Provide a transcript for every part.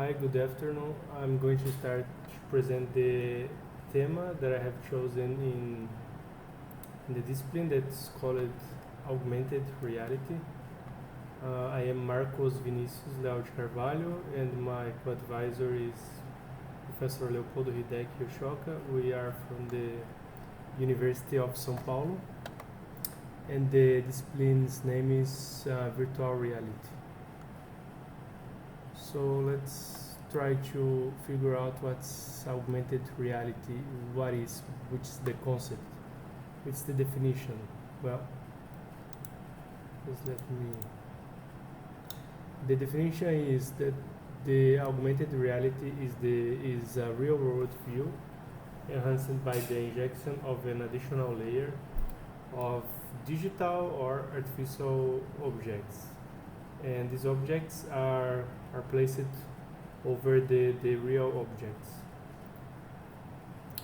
Hi, good afternoon. I'm going to start to present the theme that I have chosen in the discipline that's called Augmented Reality. I am Marcos Vinicius Leal de Carvalho, and my co-advisor is Professor Leopoldo Hideki Oshoka. We are from the University of São Paulo, and the discipline's name is Virtual Reality. So let's try to figure out what's augmented reality, which is the concept, what's the definition. Well, just let me. The definition is that the augmented reality is a real-world view enhanced by the injection of an additional layer of digital or artificial objects, and these objects are placed over the real objects.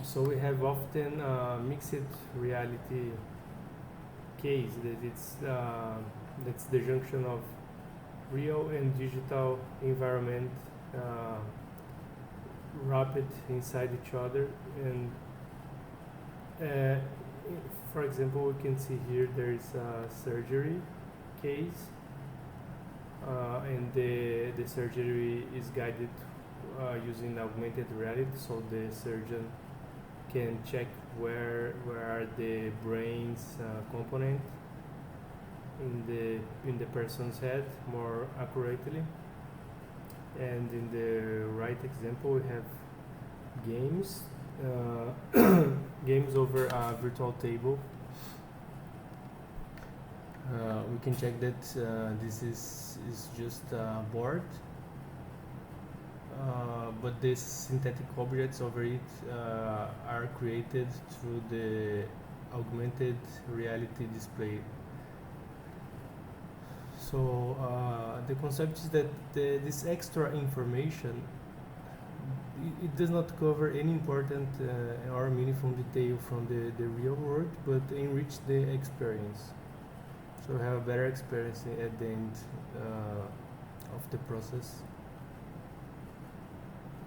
So we have often mixed reality case that's the junction of real and digital environment wrapped inside each other. And for example, we can see here there is a surgery case. And the surgery is guided using augmented reality, so the surgeon can check where are the brain's component in the person's head more accurately. And in the right example, we have games, games over a virtual table. We can check that this is just a board, but these synthetic objects over it are created through the augmented reality display. So the concept is that this extra information, it does not cover any important or meaningful detail from the real world, but enrich the experience. So have a better experience at the end of the process.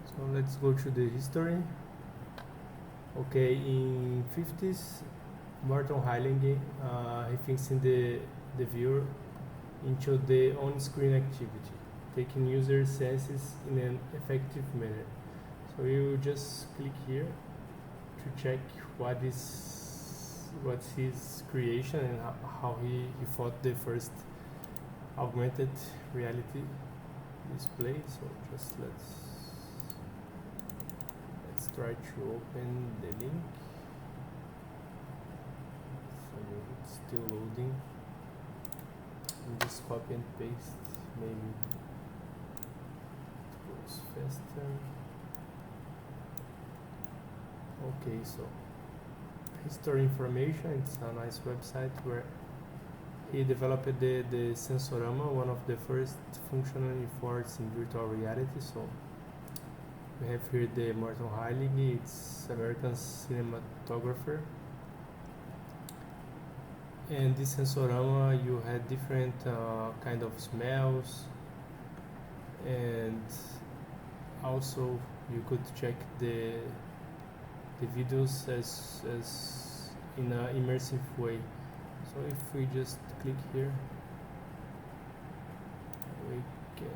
So let's go to the history. Okay, in 50s, Martin Heilinge he thinks in the viewer into the on-screen activity, taking user senses in an effective manner. So you just click here to check what's his creation and how he thought the first augmented reality display. So just let's try to open the link. So it's still loading. And just copy and paste, maybe it goes faster. Okay, so history information, it's a nice website where he developed the Sensorama, one of the first functional efforts in virtual reality. So we have here the Martin Heilinge, it's American cinematographer. And this Sensorama, you had different kind of smells, and also you could check the videos as in an immersive way. So if we just click here, we can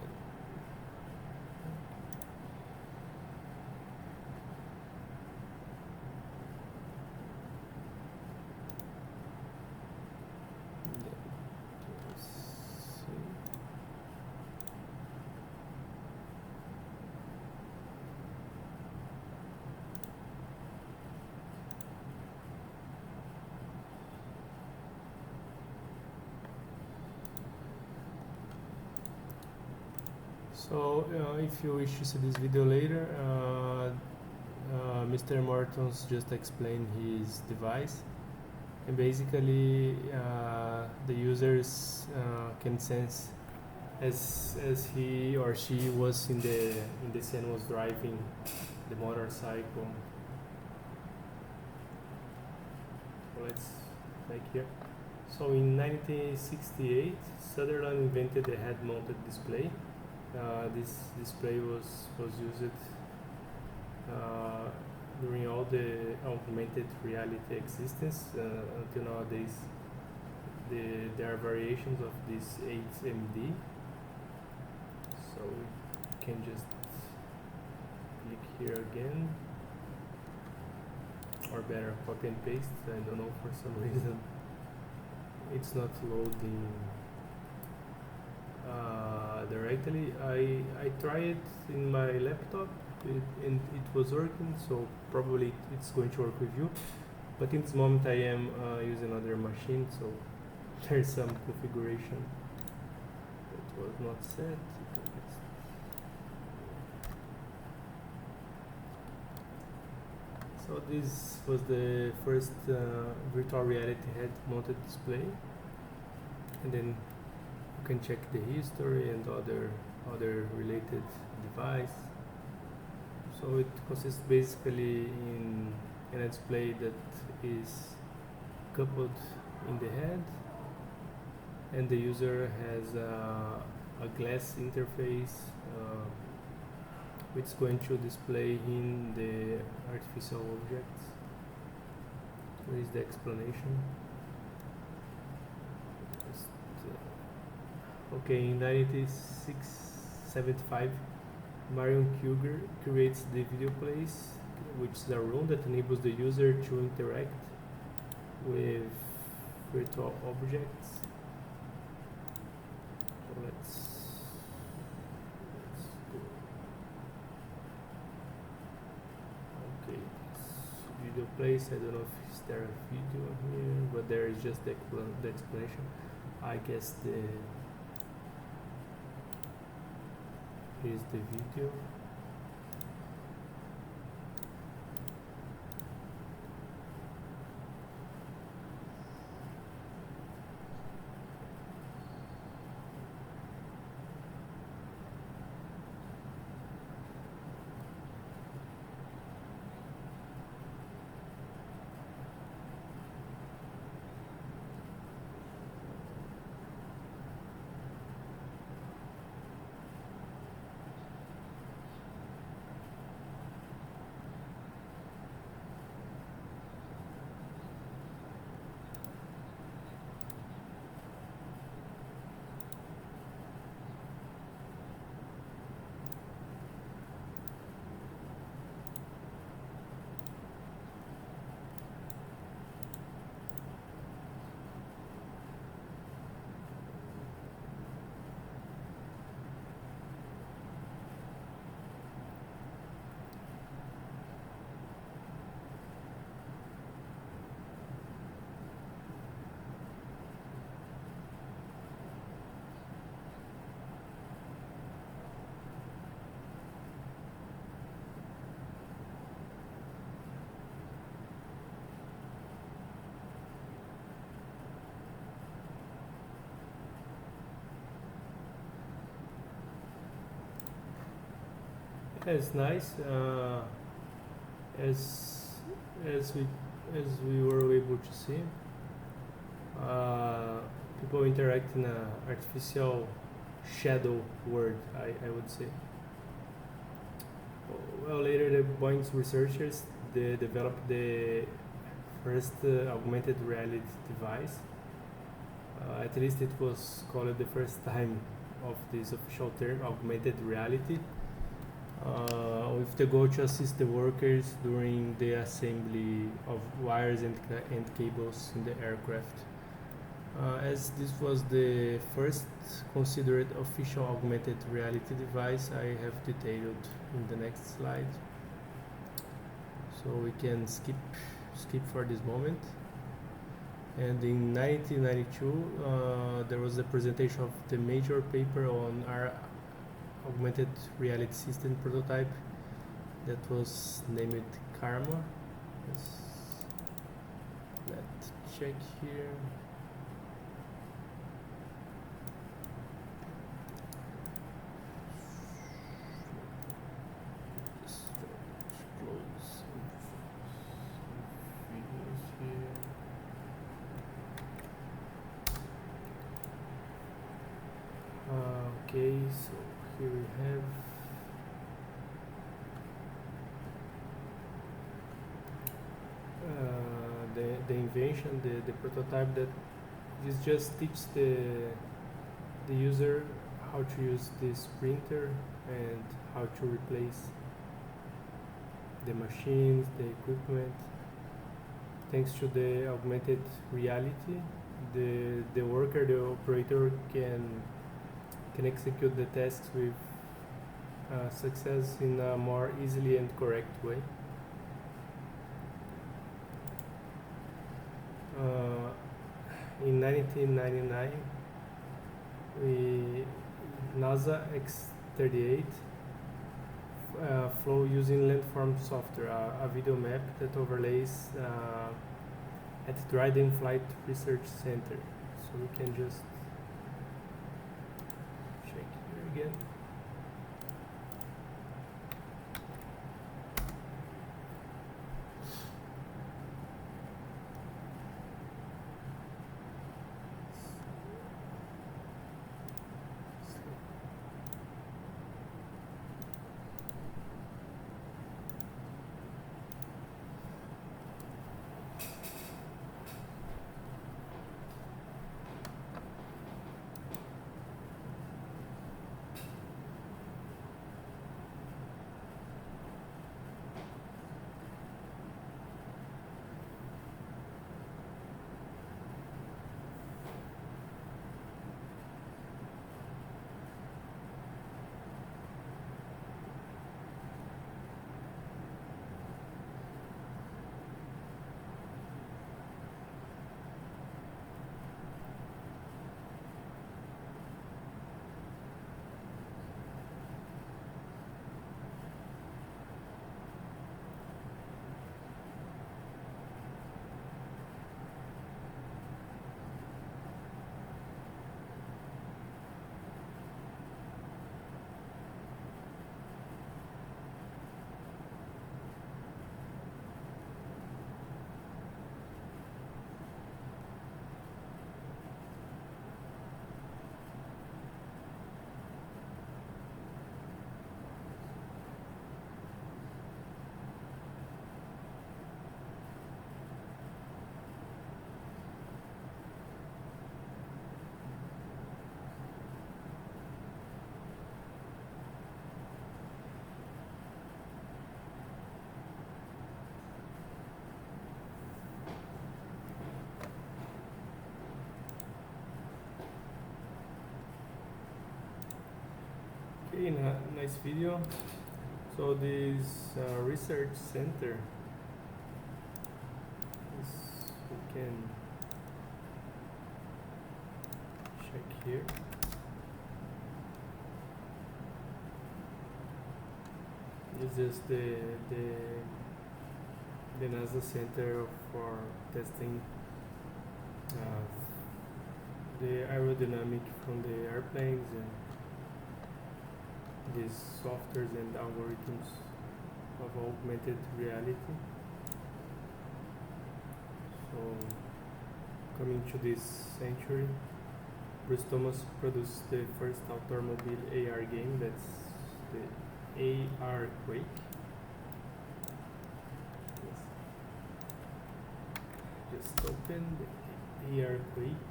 So if you wish to see this video later, Mr. Martins just explained his device, and basically the users can sense as he or she was in the scene, was driving the motorcycle. So let's make here. So in 1968, Sutherland invented the head-mounted display, This display was used during all the augmented reality existence until nowadays. There are variations of this 8MD, so we can just click here again, or better, copy and paste. I don't know, for some reason it's not loading directly. I tried in my laptop and it was working, so probably it's going to work with you, but in this moment I am using another machine, so there's some configuration that was not set. So this was the first virtual reality head mounted display, and then you can check the history and other related device. So it consists basically in a display that is coupled in the head, and the user has a glass interface which is going to display in the artificial objects. Here is the explanation. Okay, in 1975, Marion Kruger creates the video place, which is a room that enables the user to interact with virtual objects. So let's go. Okay, this video place, I don't know if is there a video here, but there is just the explanation. I guess here's the video. It's nice. As we were able to see, people interact in an artificial shadow world, I would say. Well, later the Boeing's researchers they developed the first augmented reality device. At least it was called the first time of this official term, augmented reality. With the goal to assist the workers during the assembly of wires and cables in the aircraft. As this was the first considered official augmented reality device, I have detailed in the next slide. So we can skip for this moment. And in 1992, there was a presentation of the major paper on our augmented reality system prototype that was named Karma. Let's check here. Just close some videos here. Okay, so here we have the invention, the prototype that this just teaches the user how to use this printer and how to replace the machines, the equipment. Thanks to the augmented reality, the worker, the operator can execute the tasks with success in a more easily and correct way. In 1999, NASA X-38 flew using landform software, a video map that overlays at Dryden Flight Research Center. So we can just check here again. Okay, nice video. So this research center, we can check here. This is the NASA Center for testing the aerodynamic from the airplanes and these softwares and algorithms of augmented reality. So, coming to this century, Bruce Thomas produced the first automobile AR game, that's the AR Quake. Just open the AR Quake.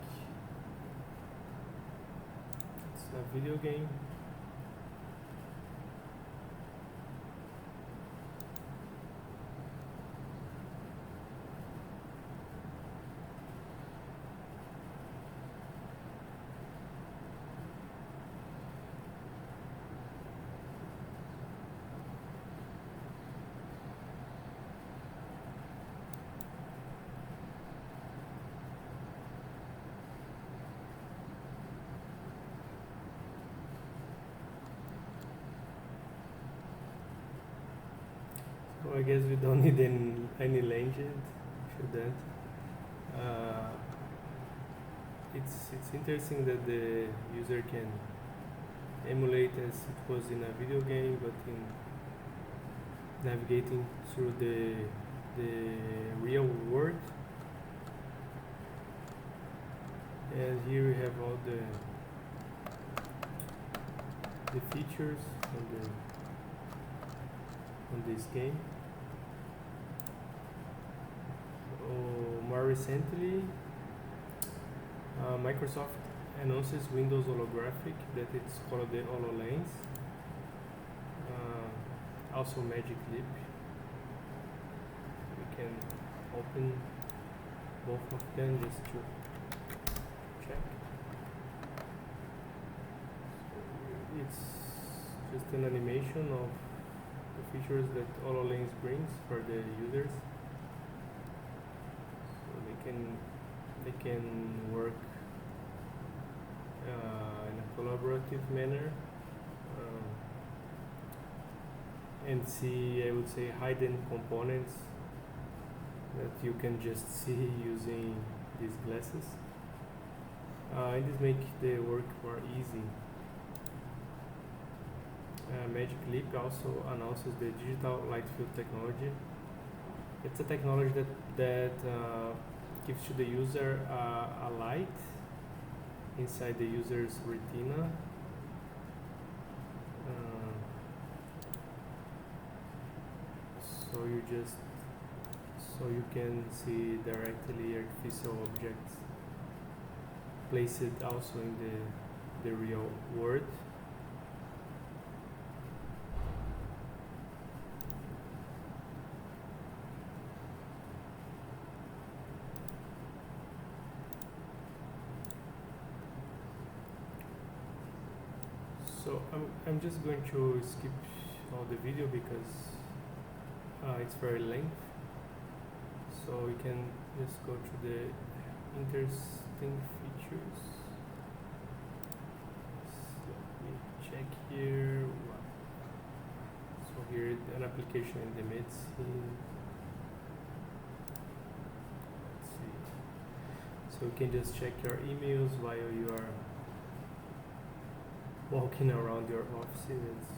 It's a video game. So I guess we don't need any legend for that. It's interesting that the user can emulate as it was in a video game, but in navigating through the real world. And here we have all the the features on this game. So more recently, Microsoft announces Windows holographic, that it's called the HoloLens. Also Magic Leap. We can open both of them just to check. So it's just an animation of the features that HoloLens brings for the users. So they can work in a collaborative manner and see, I would say, hidden components that you can just see using these glasses. And this makes the work more easy. Magic Leap also announces the digital light field technology. It's a technology that gives to the user a light inside the user's retina. So you can see directly artificial objects placed also in the real world. So I'm just going to skip all the video because it's very lengthy. So we can just go to the interesting features. So let me check here. So here an application in the mid-scene. Let's see. So you can just check your emails while you are walking around your office. It's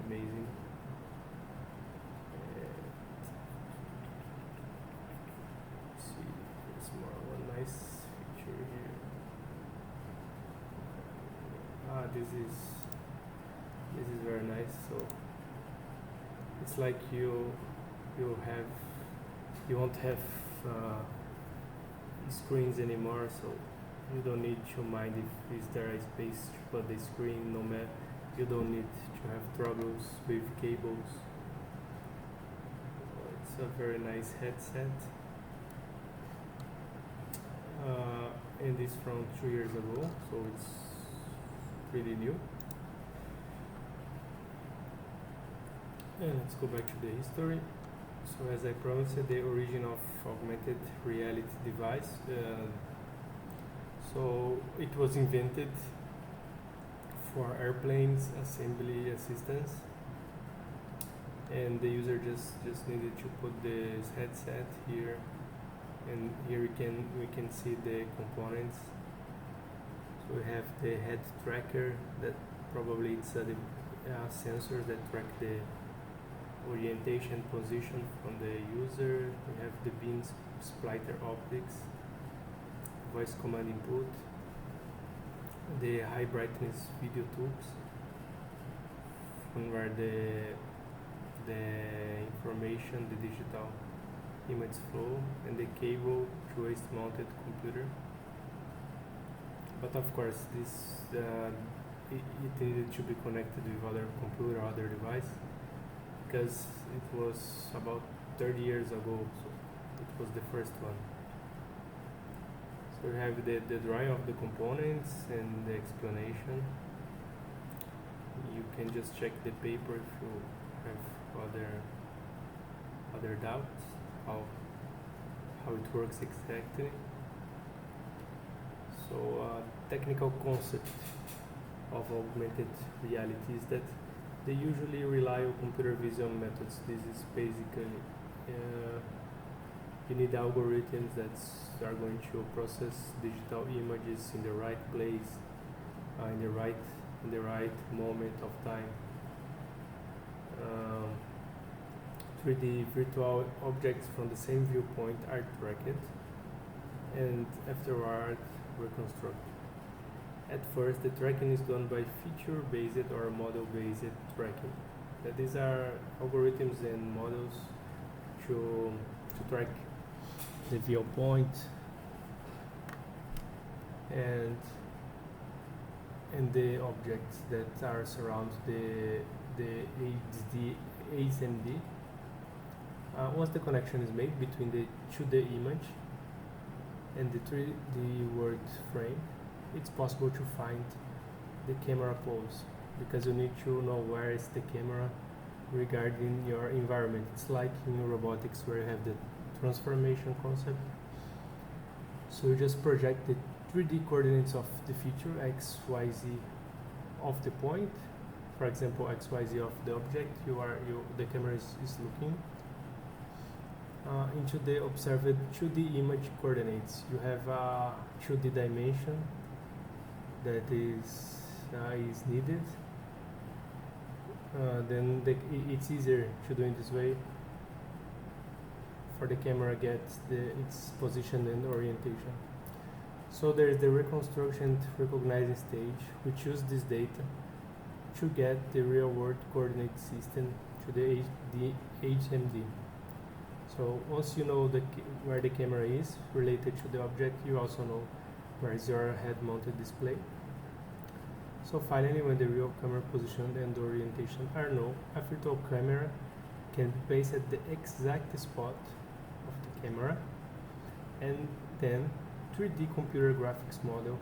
amazing. Nice feature here. This is very nice. So it's like you won't have screens anymore. So you don't need to mind if there is space to put the screen. No matter, you don't need to have troubles with cables. It's a very nice headset. And it's from 2 years ago, so it's pretty new. And let's go back to the history. So as I promised, the origin of augmented reality device. So it was invented for airplanes assembly assistance, and the user just needed to put this headset here. And here we can see the components. So we have the head tracker, that probably it's a sensor that track the orientation position from the user. We have the beam splitter optics, voice command input, the high brightness video tubes, from where the information, the digital image flow, and the cable to waist mounted computer. But of course it needed to be connected with other computer, other device, because it was about 30 years ago, so it was the first one. So we have the drawing of the components and the explanation. You can just check the paper if you have other doubts how it works exactly. So technical concept of augmented reality is that they usually rely on computer vision methods. This is basically you need algorithms that are going to process digital images in the right place, in the right moment of time. 3D virtual objects from the same viewpoint are tracked and afterward reconstructed. At first, the tracking is done by feature-based or model-based tracking. These are algorithms and models to track the viewpoint and the objects that are surround the HMD. Once the connection is made between the 2D image and the 3D word frame, it's possible to find the camera pose, because you need to know where is the camera regarding your environment. It's like in robotics where you have the transformation concept. So you just project the 3D coordinates of the feature x, y, z of the point. For example, x, y, z of the object the camera is looking into the observed 2D image coordinates. You have a 2D dimension that is needed. Then it's easier to do it this way for the camera gets its position and orientation. So there is the reconstruction recognizing stage. We choose this data to get the real world coordinate system to the HMD. So once you know where the camera is related to the object, you also know where is your head-mounted display. So finally, when the real camera position and orientation are known, a virtual camera can be placed at the exact spot of the camera, and then 3D computer graphics model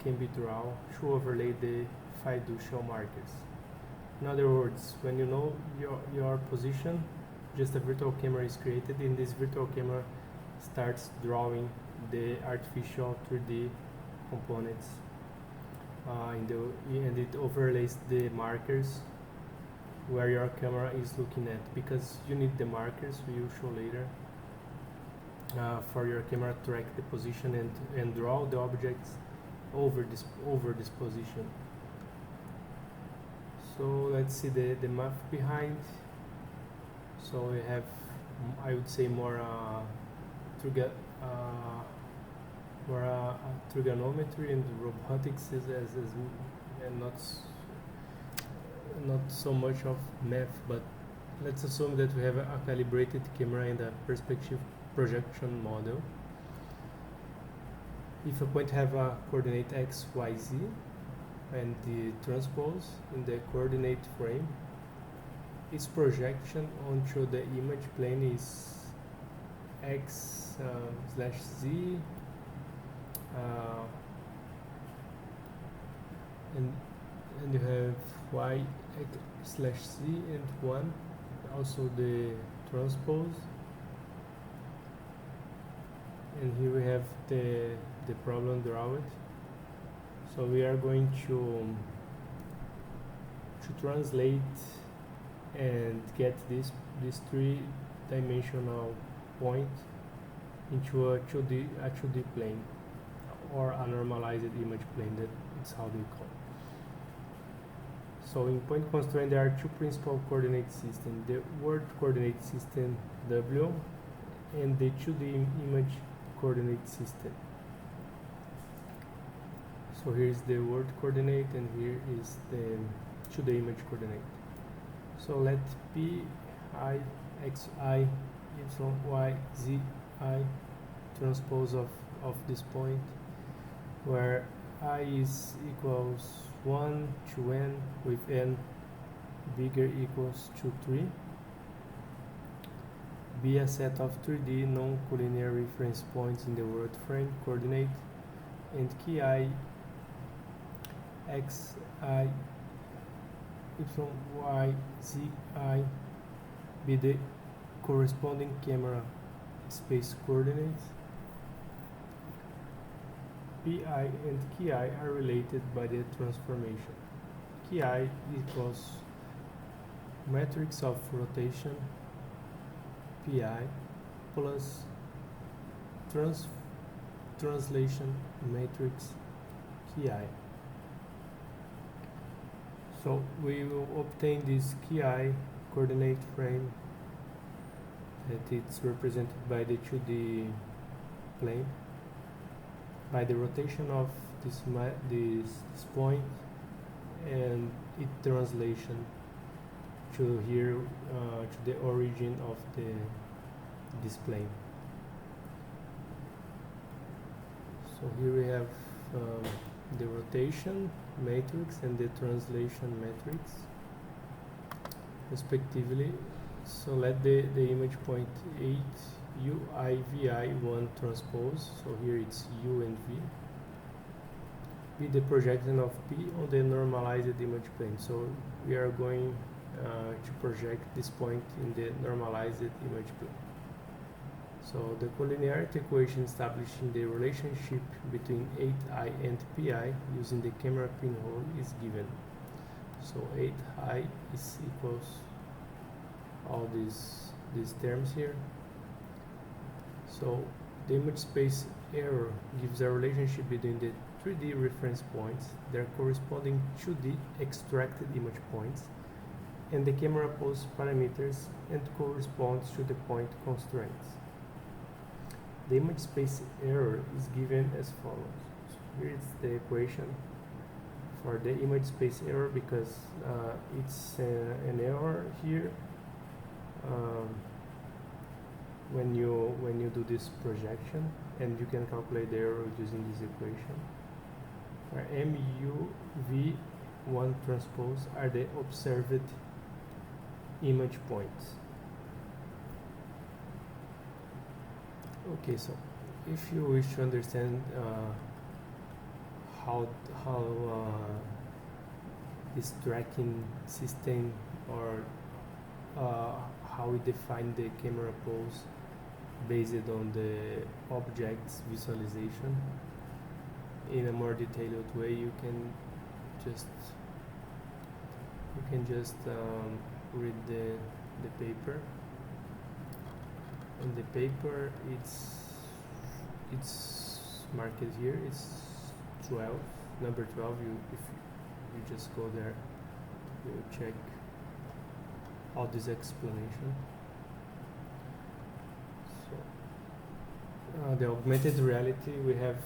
can be drawn to overlay the fiducial markers. In other words, when you know your position, just a virtual camera is created, and this virtual camera starts drawing the artificial 3D components and it overlays the markers where your camera is looking at, because you need the markers we will show later for your camera to track the position and draw the objects over this position. So let's see the math behind. So we have, I would say, more trigonometry and robotics and not so much of math, but let's assume that we have a calibrated camera and a perspective projection model. If a point have a coordinate x, y, z, and the transpose in the coordinate frame, its projection onto the image plane is x slash z, and you have y slash z and 1, also the transpose. And here we have the problem drawn. So we are going to translate and get this 3-dimensional point into a 2D plane, or a normalized image plane. That's how they call it. So in point constraint, there are two principal coordinate systems: the word coordinate system W and the 2D image coordinate system. So here is the word coordinate, and here is the 2D image coordinate. So let P I X I Y Y Z I transpose of this point, where I is equals 1 to n, with n bigger equals to 3, be a set of 3D non-collinear reference points in the world frame coordinate, and key I X I Y Y Z I be the corresponding camera space coordinates. Pi and Ki are related by the transformation. Ki equals matrix of rotation Pi plus translation matrix Ki. So we will obtain this Ki coordinate frame that it's represented by the 2D plane by the rotation of this point and its translation to here to the origin of this plane. So here we have the rotation matrix and the translation matrix respectively. So let the image point 8 UIVI1 transpose, so here it's U and V, be the projection of P on the normalized image plane. So we are going to project this point in the normalized image plane. So the collinearity equation establishing the relationship between 8i and pi using the camera pinhole is given. So 8i is equals all these terms here. So the image space error gives a relationship between the 3D reference points, their corresponding 2D extracted image points, and the camera pose parameters, and corresponds to the point constraints. The image space error is given as follows. So here is the equation for the image space error, because it's an error here when you do this projection, and you can calculate the error using this equation, where MUV1 transpose are the observed image points. Okay, so if you wish to understand how this tracking system, or how we define the camera pose based on the object's visualization in a more detailed way, you can just read the paper. In the paper, it's marked here. It's 12, number 12. If you just go there, you check all this explanation. So the augmented reality, we have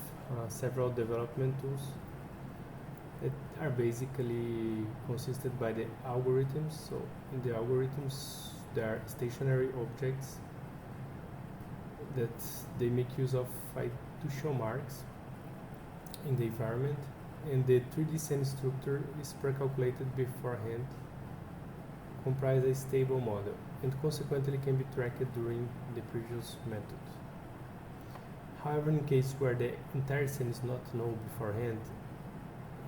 several development tools that are basically consisted by the algorithms. So in the algorithms, there are stationary objects that they make use of to show marks in the environment, and the 3D scene structure is pre-calculated beforehand, comprise a stable model, and consequently can be tracked during the previous method. However, in case where the entire scene is not known beforehand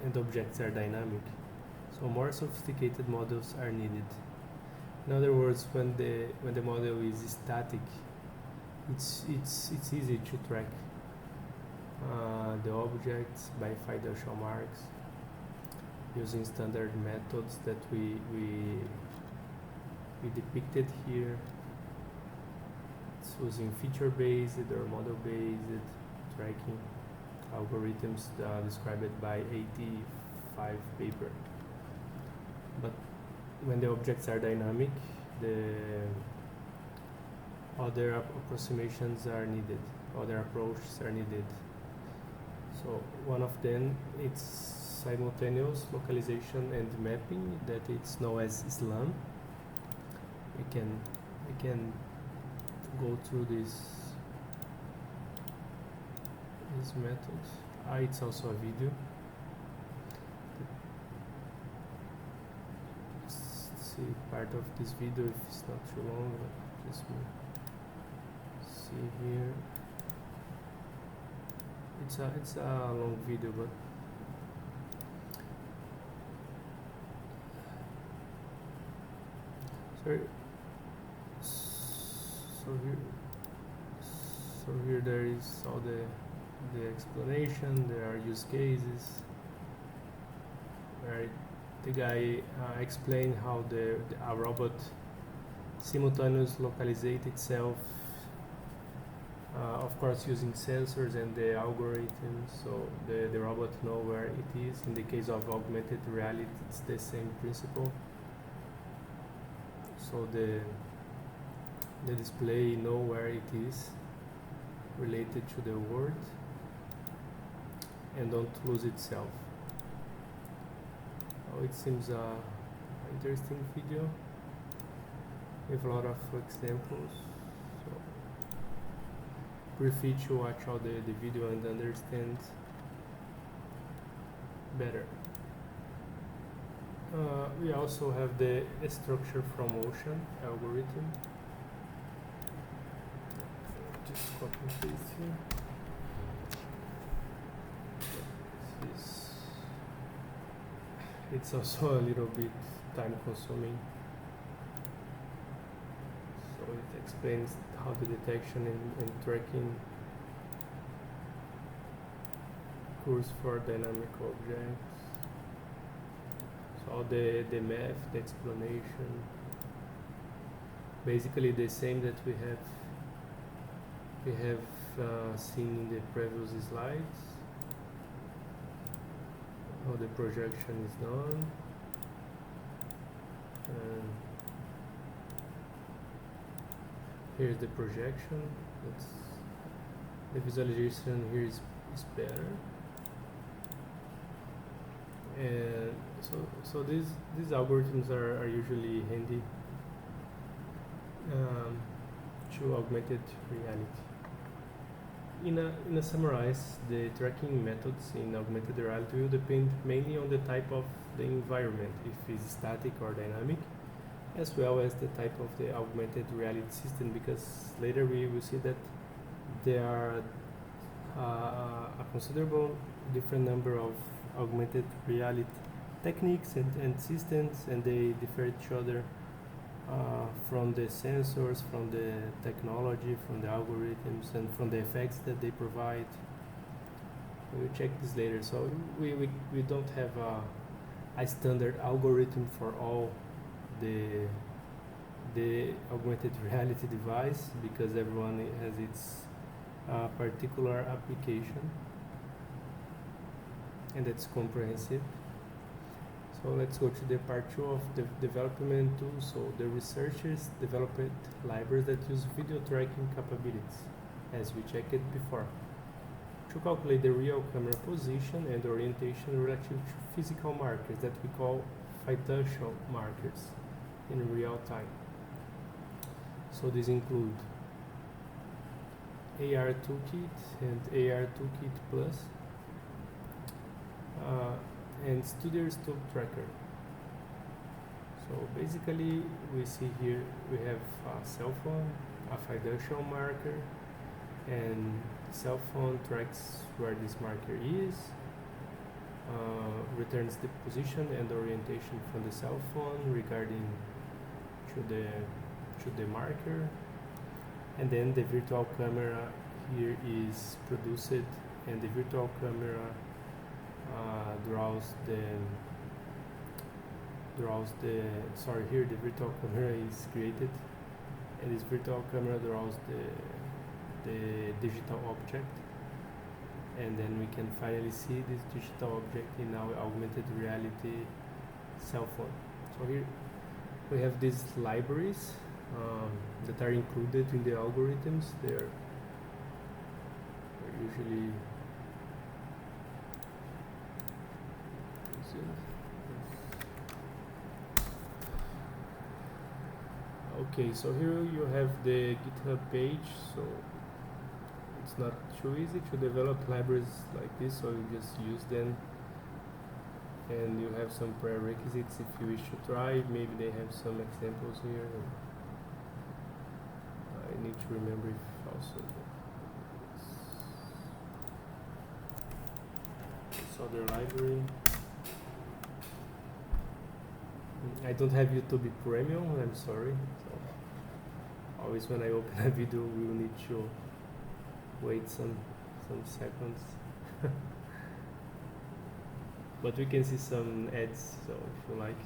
and objects are dynamic, so more sophisticated models are needed. In other words, when the model is static, it's easy to track the objects by financial marks using standard methods that we depicted here. It's using feature-based or model-based tracking algorithms described by 85 paper. But when the objects are dynamic, the other approximations are needed, other approaches are needed. So one of them, it's simultaneous localization and mapping, that it's known as SLAM. We can go through these methods. It's also a video. Let's see part of this video if it's not too long. Just see here. It's a long video, but sorry. So here there is all the explanation. There are use cases where the guy explained how a robot simultaneously localizes itself, of course using sensors and the algorithms, so the robot know where it is. In the case of augmented reality, it's the same principle. So the display know where it is related to the world, and don't lose itself. Oh, it seems a interesting video with a lot of examples. So feel free to watch all the video and understand better. We also have the structure from motion algorithm. Just copy and paste here. It's also a little bit time consuming. So it explains how the detection and tracking occurs for dynamic objects. So the math, the explanation, basically the same that we have seen in the previous slides. How the projection is done, and here's the projection. The visualization here is better, and so these algorithms are usually handy to augmented reality. In a summarize, the tracking methods in augmented reality will depend mainly on the type of the environment, if it's static or dynamic, as well as the type of the augmented reality system, because later we will see that there are a considerable different number of augmented reality techniques and systems, and they differ each other from the sensors, from the technology, from the algorithms, and from the effects that they provide. We'll check this later. So we don't have a standard algorithm for all the augmented reality device, because everyone has its particular application, and that's comprehensive. So let's go to the part 2 of the development tools. So the researchers developed libraries that use video tracking capabilities, as we checked it before, to calculate the real camera position and orientation relative to physical markers that we call fiducial markers in real time. So these include AR Toolkit and AR Toolkit Plus, and Studio Stop Tracker. So basically we see here we have a cell phone, a fiducial marker, and the cell phone tracks where this marker is, returns the position and orientation from the cell phone regarding to the marker, and then the virtual camera here is produced, and the virtual camera here the virtual camera is created, and this virtual camera draws the digital object, and then we can finally see this digital object in our augmented reality cell phone. So here we have these libraries that are included in the algorithms. They're usually okay, so here you have the GitHub page. So it's not too easy to develop libraries like this, so you just use them, and you have some prerequisites if you wish to try. Maybe they have some examples here. I need to remember if also this other library. I don't have YouTube Premium, I'm sorry. So always when I open a video, we will need to wait some seconds. But we can see some ads, so if you like.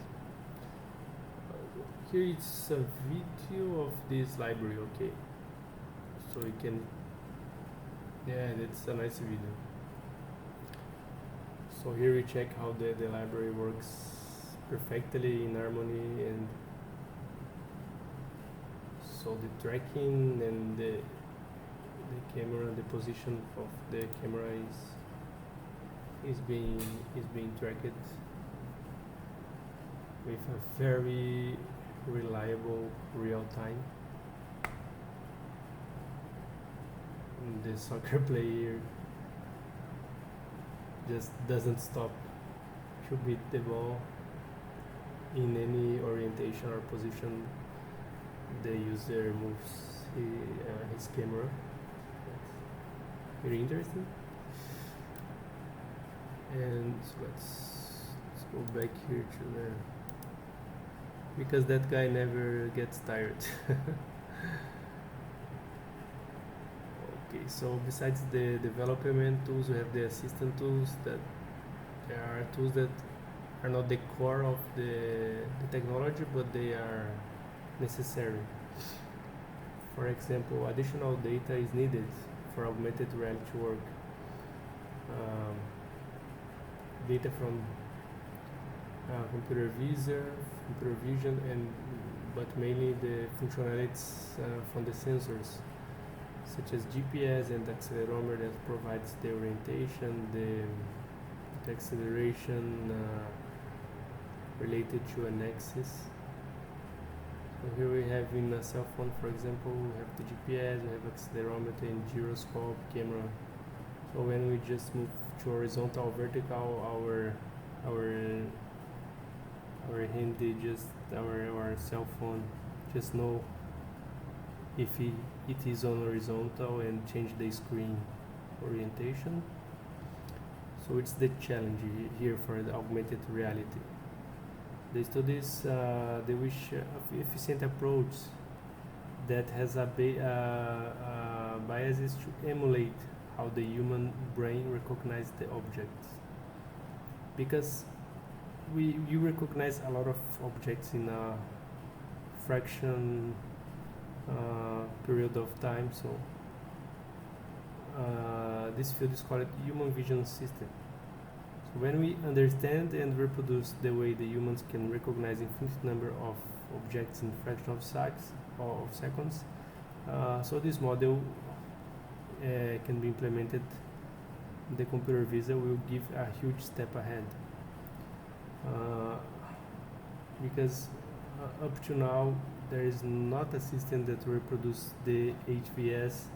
Here it's a video of this library, okay. So you can, yeah, that's a nice video. So here we check how the library works perfectly in harmony, and so the tracking and the camera, the position of the camera is being tracked with a very reliable real time. The soccer player just doesn't stop to beat the ball in any orientation or position. The user moves his camera. That's very interesting. And let's go back here to the, because that guy never gets tired. Okay, so besides the development tools, we have the assistant tools. That there are tools that are not the core of the technology, but they are necessary. For example, additional data is needed for augmented reality work. Data from computer vision, but mainly the functionalities from the sensors, such as GPS and accelerometer that provides the orientation, the acceleration related to an axis. So here we have in a cell phone, for example, we have the GPS, we have accelerometer and gyroscope, camera. So when we just move to horizontal or vertical, our hand, our cell phone just know if it is on horizontal and change the screen orientation. So it's the challenge here for the augmented reality. The studies they wish efficient approach that has a biases to emulate how the human brain recognizes the objects, because you recognize a lot of objects in a fraction period of time. So this field is called human vision system. So when we understand and reproduce the way the humans can recognize infinite number of objects in fraction of seconds, so this model can be implemented. The computer vision will give a huge step ahead, because up to now there is not a system that reproduces the HVS,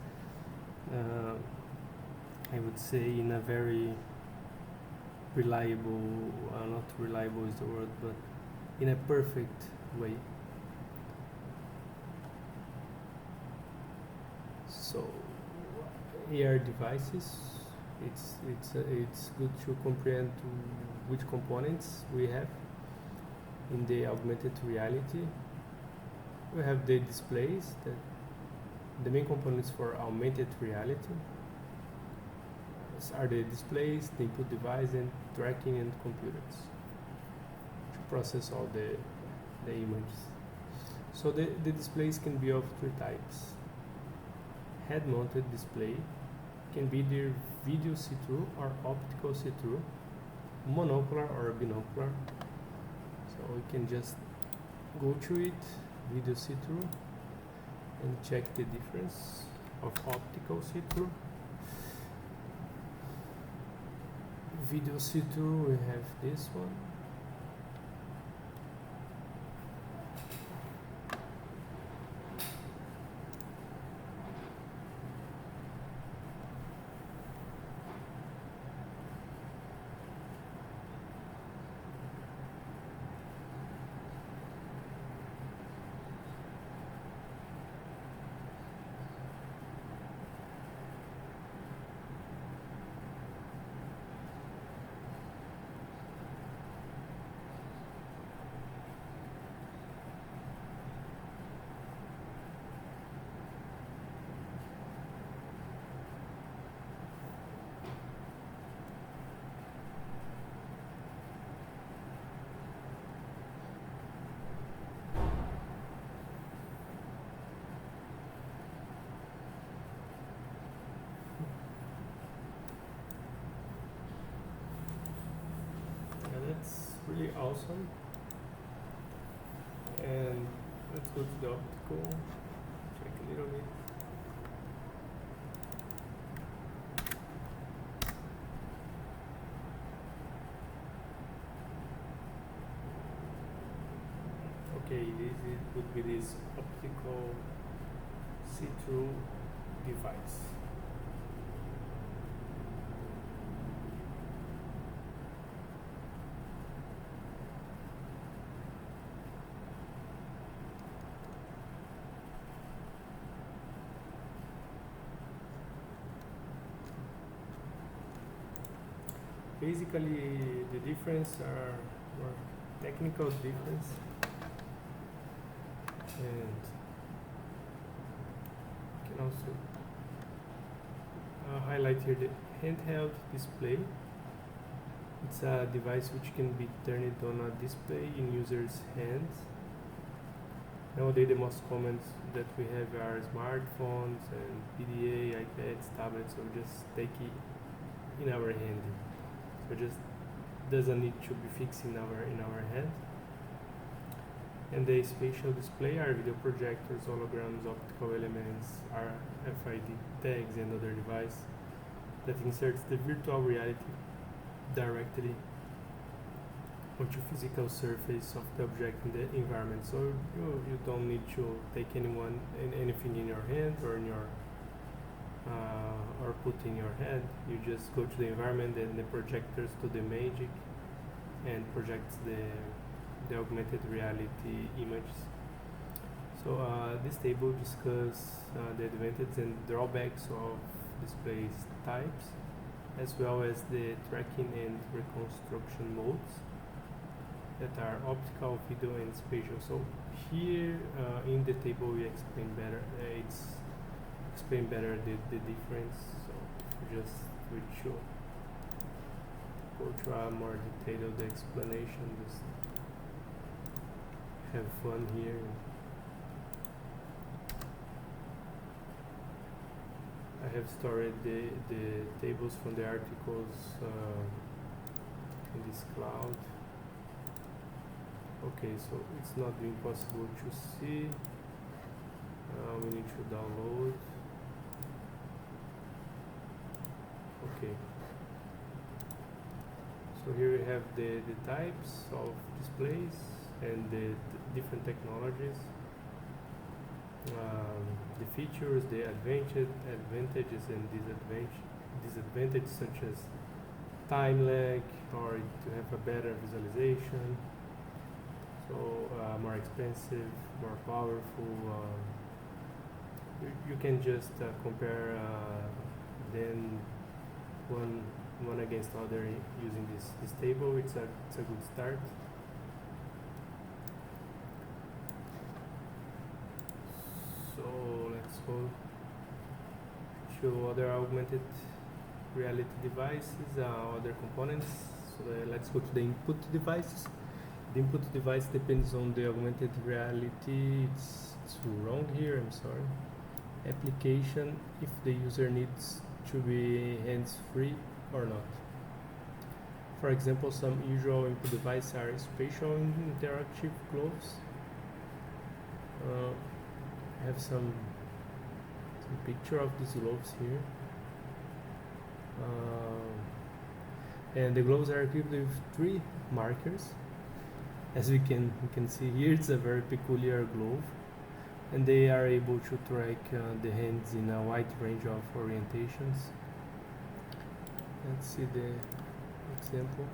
I would say, in a very reliable, not reliable is the word, but in a perfect way. So AR devices, it's good to comprehend which components we have in the augmented reality. We have the displays, the main components for augmented reality are the displays, the input device, and tracking and computers to process all the images. So the displays can be of three types. Head-mounted display can be either video see-through or optical see-through, monocular or binocular. So we can just go to it, video see-through, and check the difference of optical see-through. Video see-through, we have this one. That's really awesome. And let's go to the optical, check a little bit. it would be this optical see-through device. Basically, the difference are more technical difference, and you can also highlight here the handheld display. It's a device which can be turned on a display in users' hands. Nowadays, the most common that we have are smartphones and PDA, iPads, tablets, so just take it in our hand. So just doesn't need to be fixed in our hand. And the spatial display are video projectors, holograms, optical elements, RFID tags, and other devices that inserts the virtual reality directly onto physical surface of the object in the environment. So you don't need to take anything in your hand or in your or put in your head. You just go to the environment and the projectors to the magic and projects the augmented reality images. So this table discusses the advantages and drawbacks of display types, as well as the tracking and reconstruction modes that are optical, video, and spatial. So here in the table we explain better. Explain better the difference. So just we should go to a more detailed explanation. Just have fun here. I have stored the tables from the articles in this cloud. Okay, so it's not being possible to see. We need to download. Okay. So here we have the types of displays and the different technologies. The features, the advantages and disadvantages such as time lag or to have a better visualization. So more expensive, more powerful. You can just compare then one against other using this table. It's a good start. So let's go to other augmented reality devices, other components. So let's go to the input devices. The input device depends on the augmented reality. It's wrong here, I'm sorry. Application, if the user needs to be hands-free or not. For example, some usual input devices are spatial interactive gloves. I have some picture of these gloves here. And the gloves are equipped with 3 markers. As we can see here, it's a very peculiar glove, and they are able to track the hands in a wide range of orientations. Let's see the example.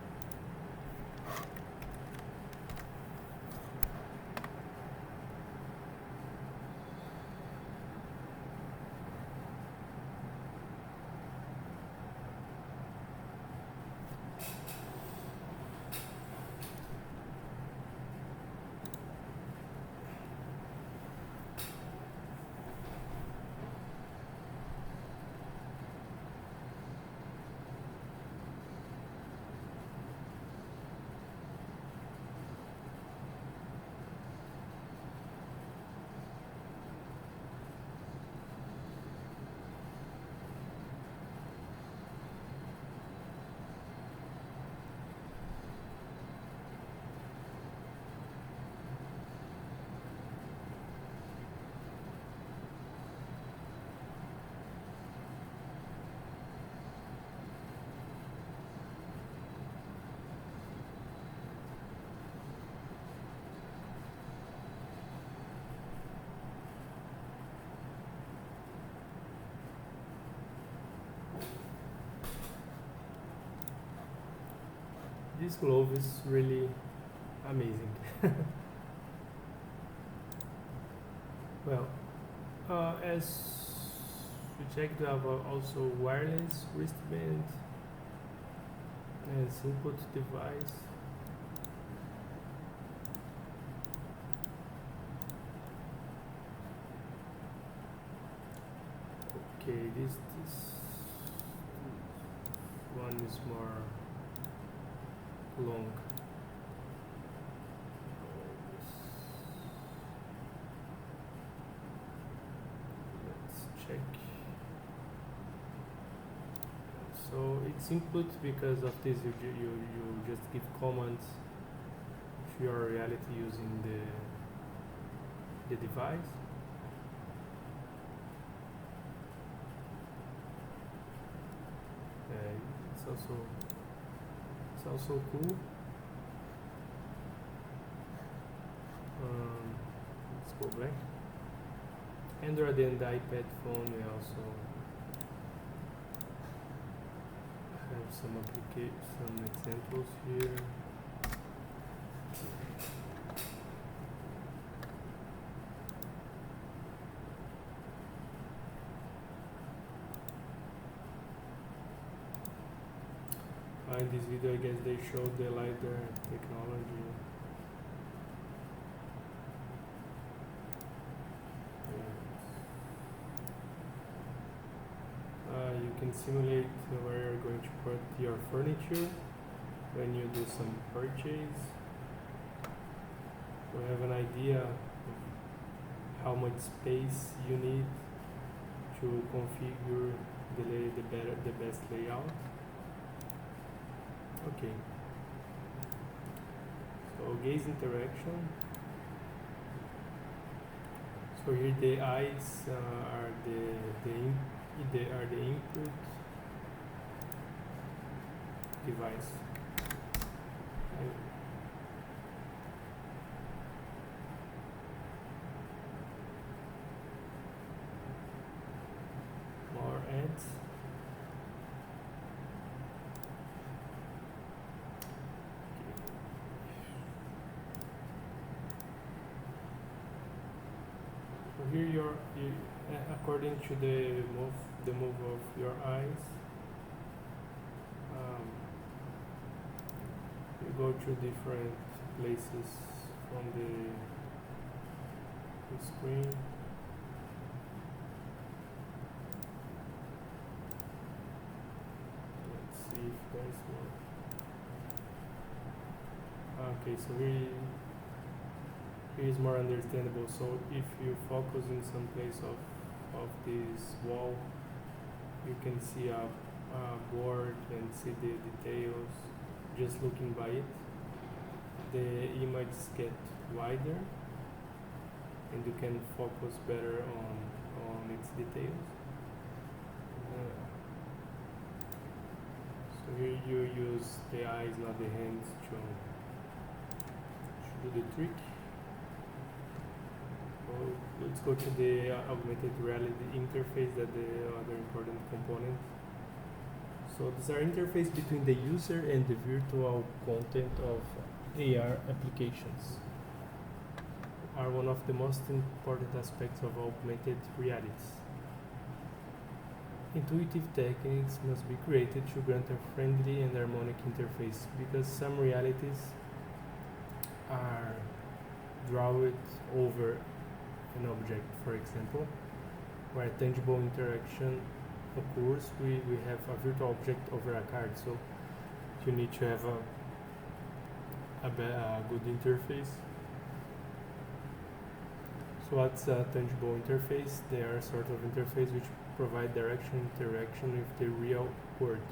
this glove is really amazing. Well, as we checked, we have also wireless wristband as input device. Okay, this one is more long. Let's check. So it's input because of this. You just give commands to your reality using the device. It's also cool. Let's go back. Android and the iPad phone, we also have some examples here. In this video, I guess they showed the LiDAR technology. You can simulate where you're going to put your furniture when you do some purchase. We have an idea of how much space you need to configure the best layout. Okay, so gaze interaction. So here the eyes are the input device. More ads. Here according to the move of your eyes, you go to different places from the screen. Let's see if there's more. Okay, so here is more understandable. So if you focus in some place of this wall, you can see a board and see the details just looking by it. The images get wider and you can focus better on its details. So here you use the eyes, not the hands, to do the trick. Let's go to the augmented reality interface, that's the other important component. So these are interface between the user and the virtual content of AR applications. Are one of the most important aspects of augmented realities. Intuitive techniques must be created to grant a friendly and harmonic interface, because some realities are drawn over an object. For example, where tangible interaction occurs, we have a virtual object over a card, so you need to have a good interface. So what's a tangible interface? They are a sort of interface which provide direct interaction with the real world.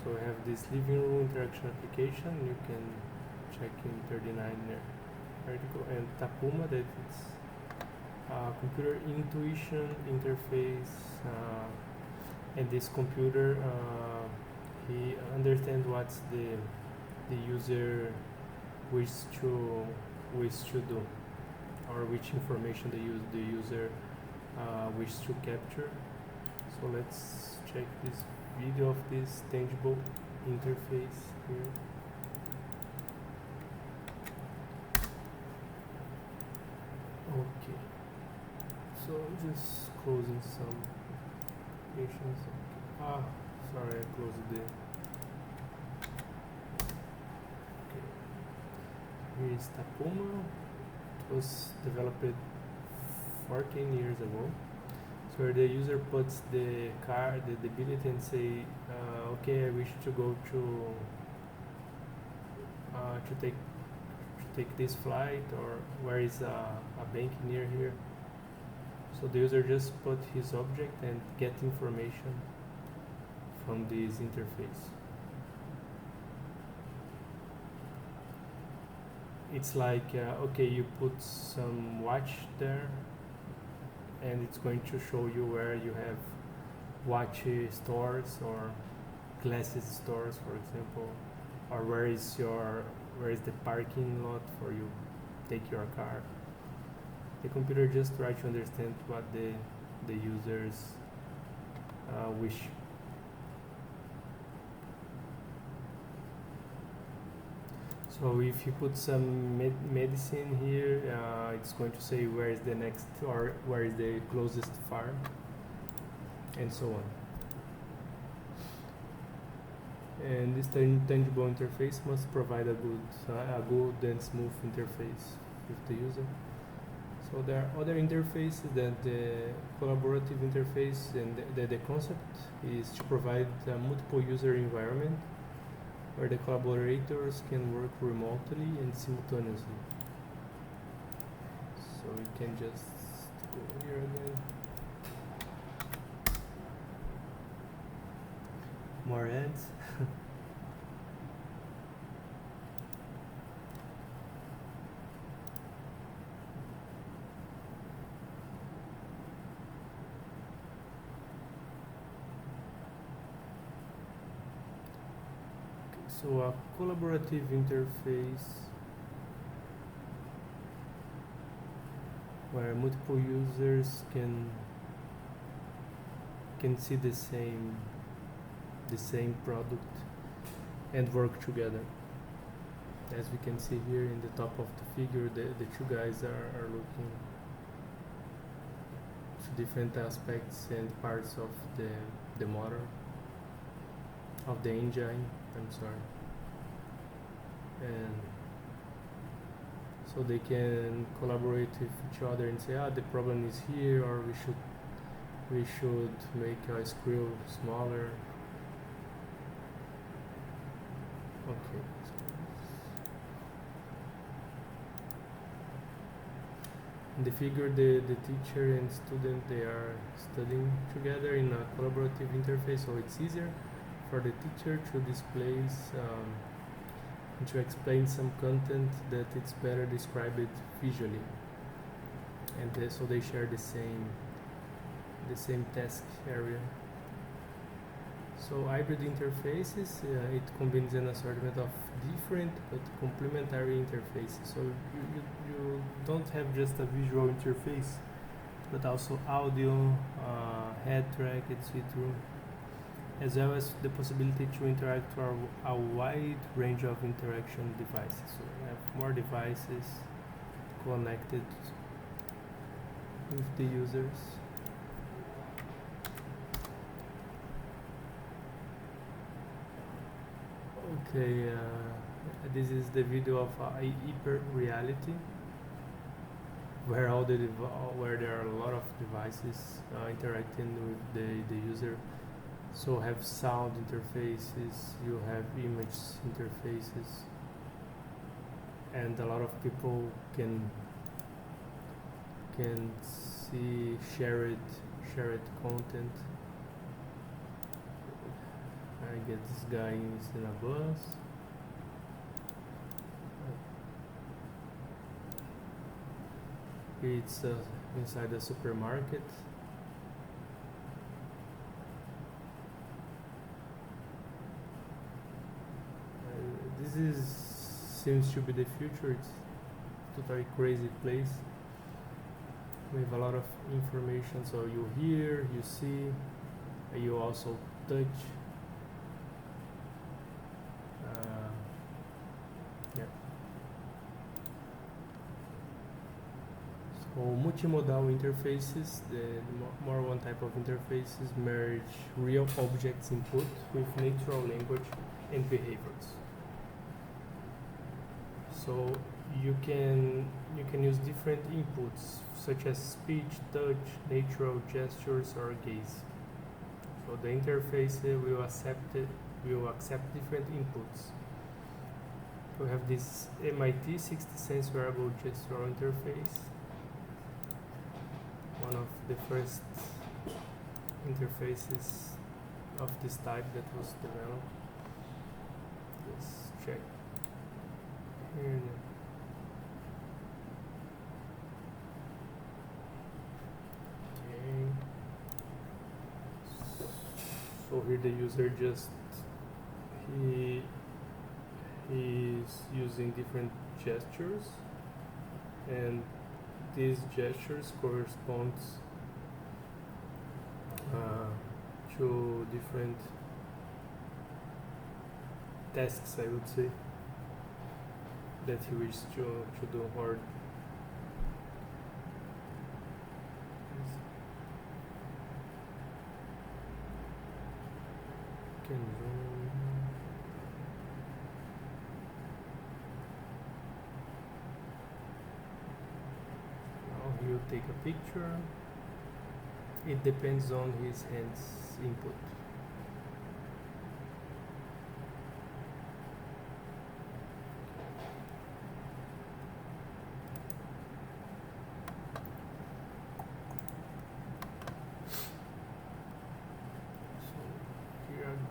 So I have this living room interaction application. You can check in 39 article, and Tapuma, that it's a computer intuition interface, and this computer he understands what the user wishes to do, or which information the user wishes to capture. So let's check this video of this tangible interface here. Okay, so I'm just closing some applications. Ah, sorry, I closed the. Okay, here is Tapuma. It was developed 14 years ago. So where the user puts the ability and say, okay, I wish to go to take this flight, or where is a bank near here. So the user just put his object and get information from this interface. It's like, okay, you put some watch there, and it's going to show you where you have watch stores or glasses stores, for example, or where is the parking lot for you take your car. The computer just tries to understand what the users wish. So if you put some medicine here, it's going to say where is the next, or where is the closest farm, and so on. And this tangible interface must provide a good and smooth interface with the user. So there are other interfaces than the collaborative interface, and the concept is to provide a multiple user environment where the collaborators can work remotely and simultaneously. So we can just go here again. More ads. So a collaborative interface where multiple users can see the same product and work together. As we can see here in the top of the figure, the two guys are looking to different aspects and parts of the motor, of the engine, I'm sorry. And so they can collaborate with each other and say, the problem is here, or we should make a screw smaller. Okay. In the figure, the teacher and student, they are studying together in a collaborative interface, so it's easier for the teacher to display and to explain some content that it's better described visually, and so they share the same task area. So hybrid interfaces, it combines an assortment of different but complementary interfaces. So you don't have just a visual interface, but also audio, head track, etc., as well as the possibility to interact with a wide range of interaction devices. So we have more devices connected with the users. Okay, this is the video of hyper reality, where where there are a lot of devices interacting with the user. So have sound interfaces, you have image interfaces, and a lot of people can see shared content. I get this guy is in a bus. It's inside a supermarket. Seems to be the future. It's a totally crazy place. We have a lot of information, so you hear, you see, you also touch. Or multimodal interfaces, the more one type of interfaces merge real objects input with natural language and behaviors. So you can use different inputs such as speech, touch, natural gestures, or gaze. So the interface will accept different inputs. We have this MIT 60 Sense wearable gestural interface, one of the first interfaces of this type that was developed. Let's check here. Okay. So here the user just he is using different gestures, and these gestures corresponds to different tasks, I would say, that he wishes to do, or can zoom. Now he'll take a picture. It depends on his hands input.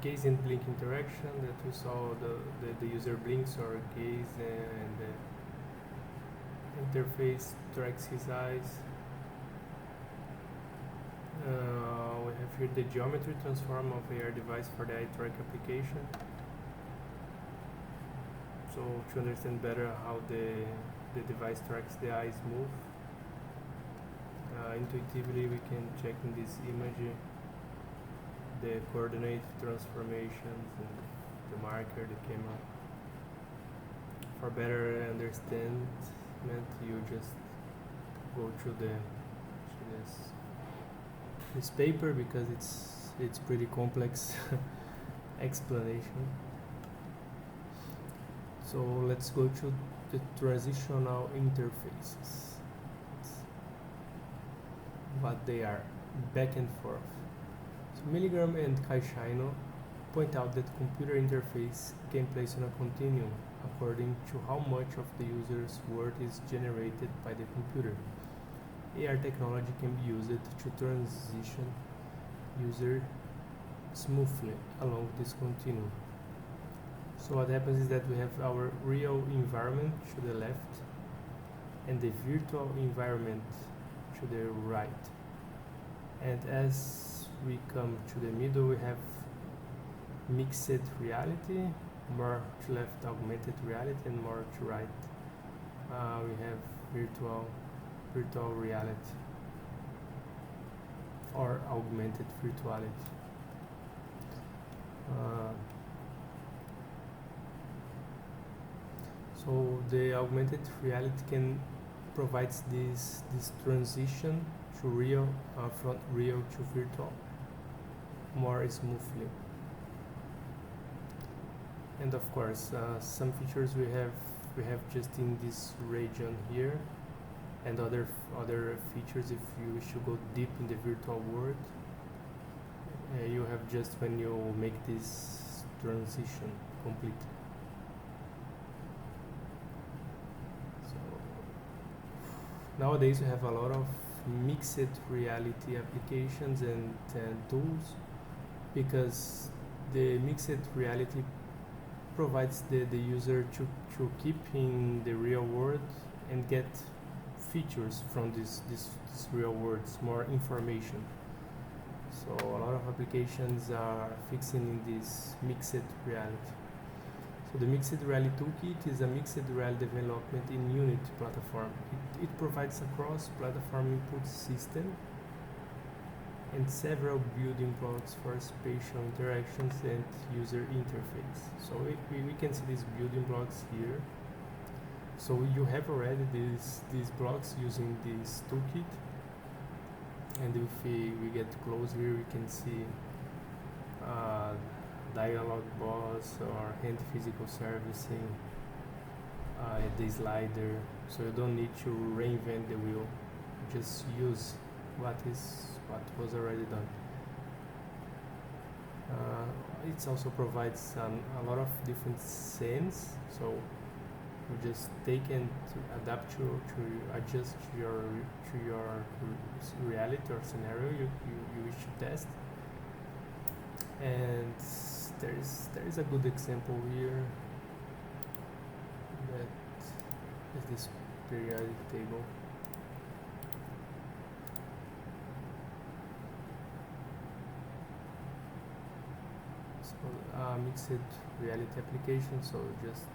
Gaze and blink interaction that we saw, the user blinks or gaze, and the interface tracks his eyes. We have here the geometry transform of AR device for the eye track application. So to understand better how the device tracks the eyes move, intuitively we can check in this image the coordinate transformations and the marker, the camera. For better understanding, you just go through this paper, because it's pretty complex explanation. So let's go to the transitional interfaces. What they are, back and forth. Milligram and Caixano point out that computer interface can place on a continuum according to how much of the user's word is generated by the computer. AR technology can be used to transition user smoothly along this continuum. So what happens is that we have our real environment to the left and the virtual environment to the right. And as we come to the middle, we have mixed reality, more to left augmented reality, and more to right we have virtual reality or augmented virtuality. So the augmented reality can provides this transition to real, from real to virtual more smoothly. And of course, some features we have just in this region here, and other features if you wish to go deep in the virtual world, you have just when you make this transition complete. So nowadays we have a lot of mixed reality applications and tools, because the mixed reality provides the user to keep in the real world and get features from this real world, more information. So a lot of applications are fixing in this mixed reality. So the Mixed Reality Toolkit is a mixed reality development in Unity platform. It provides a cross-platform input system and several building blocks for spatial interactions and user interface. So we can see these building blocks here. So you have already these blocks using this toolkit, and if we get close here, we can see dialog box or hand physical servicing, the slider. So you don't need to reinvent the wheel, just use what was already done. It also provides a lot of different scenes, so you just take and adapt to adjust to your reality or scenario you wish to test. And there is a good example here that is this periodic table. Mixed reality application. So just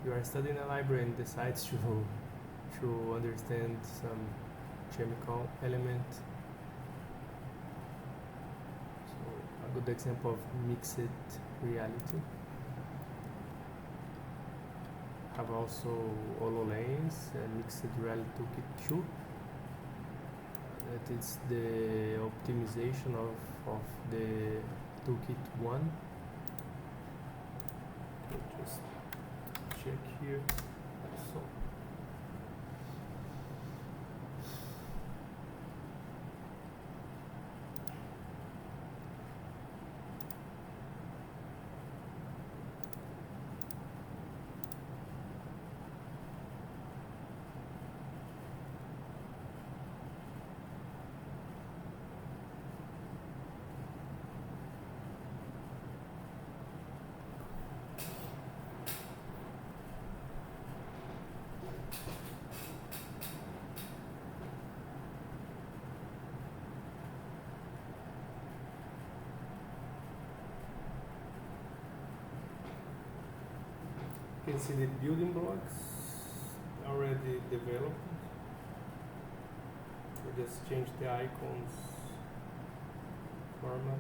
you are studying a library and decides to understand some chemical element. So a good example of mixed reality. Have also HoloLens and mixed reality toolkit 2. That is the optimization of the toolkit 1. Okay, just check here. So you can see the building blocks already developed. We just change the icons format.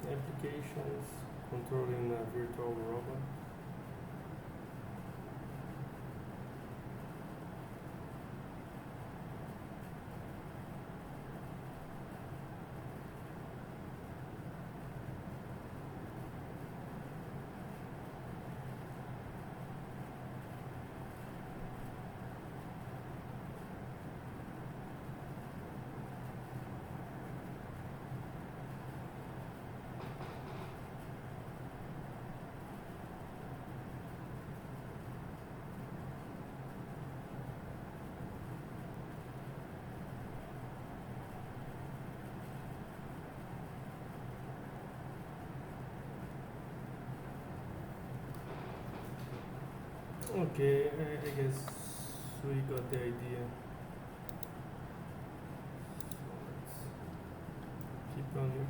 Applications, controlling a virtual robot. Okay, I guess we got the idea. So let's keep on here.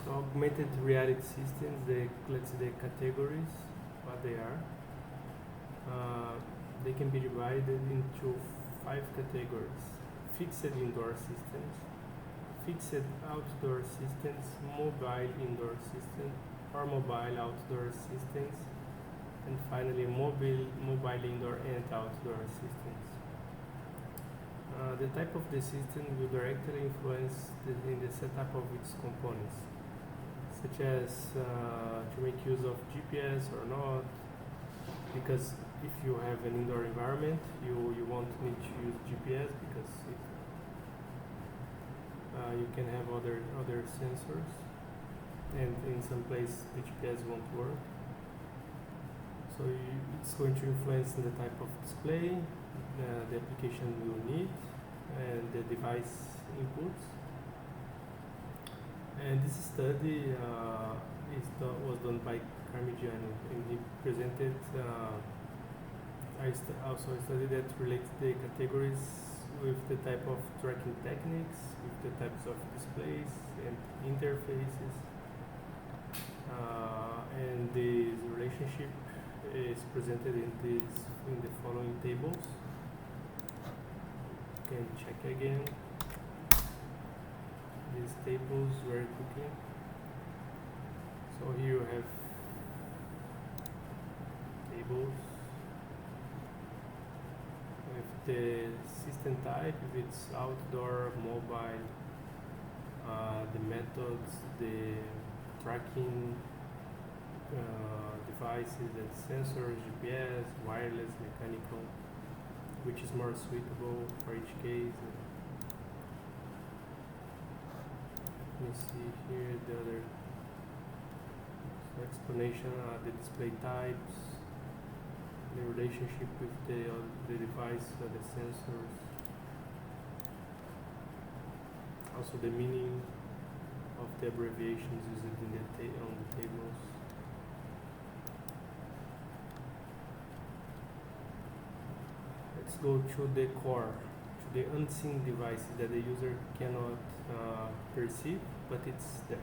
So augmented reality systems, let's say the categories, what they are. They can be divided into 5 categories: fixed indoor systems, fixed outdoor systems, mobile indoor systems, or mobile outdoor systems, and finally mobile indoor and outdoor systems. The type of the system will directly influence in the setup of its components, such as to make use of GPS or not, because if you have an indoor environment, you won't need to use GPS because you can have other sensors, and in some place the GPS won't work. So it's going to influence the type of display the application will need and the device inputs. And this study was done by Carmigiani, and he presented also a study that relates the categories with the type of tracking techniques, with the types of displays and interfaces, and the relationship is presented in the following tables. You can check again these tables very quickly. So here you have tables with the system type, if it's outdoor, mobile, the methods, the tracking devices, and sensors, GPS, wireless, mechanical, which is more suitable for each case. Let me see here the other explanation, the display types, the relationship with the device, the sensors, also the meaning of the abbreviations used in on the tables. Let's go to the core, to the unseen devices that the user cannot perceive, but it's there.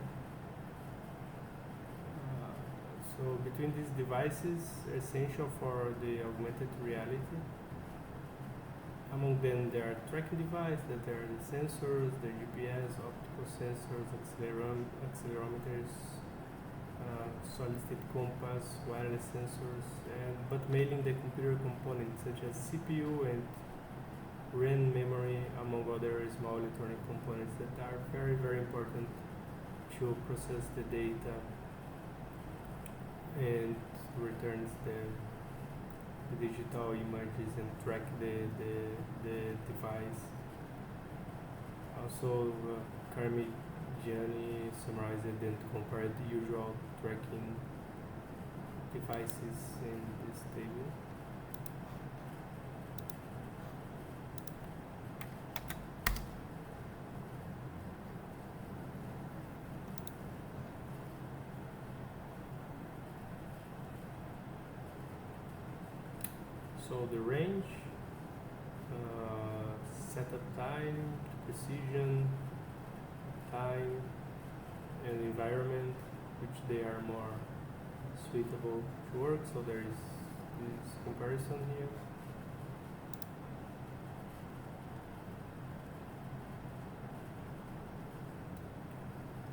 So between these devices, essential for the augmented reality. Among them, there are tracking devices, that there are the sensors, the GPS, optical sensors, accelerometers, solid-state compass, wireless sensors, but mainly the computer components such as CPU and RAM memory, among other small electronic components that are very, very important to process the data and returns the digital images and track the device. Also, Carmigiani summarized it and compared the usual tracking devices in this table. So the range, setup time, precision, time, and environment, which they are more suitable to work. So there is this comparison here.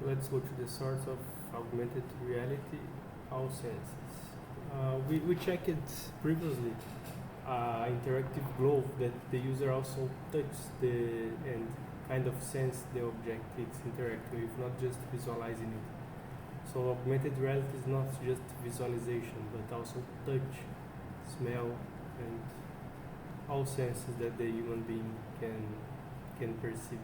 Let's go to the source of augmented reality, all senses. We checked it previously. Interactive glove that the user also touches and kind of sense the object it's interacting with, not just visualizing it. So augmented reality is not just visualization, but also touch, smell, and all senses that the human being can perceive.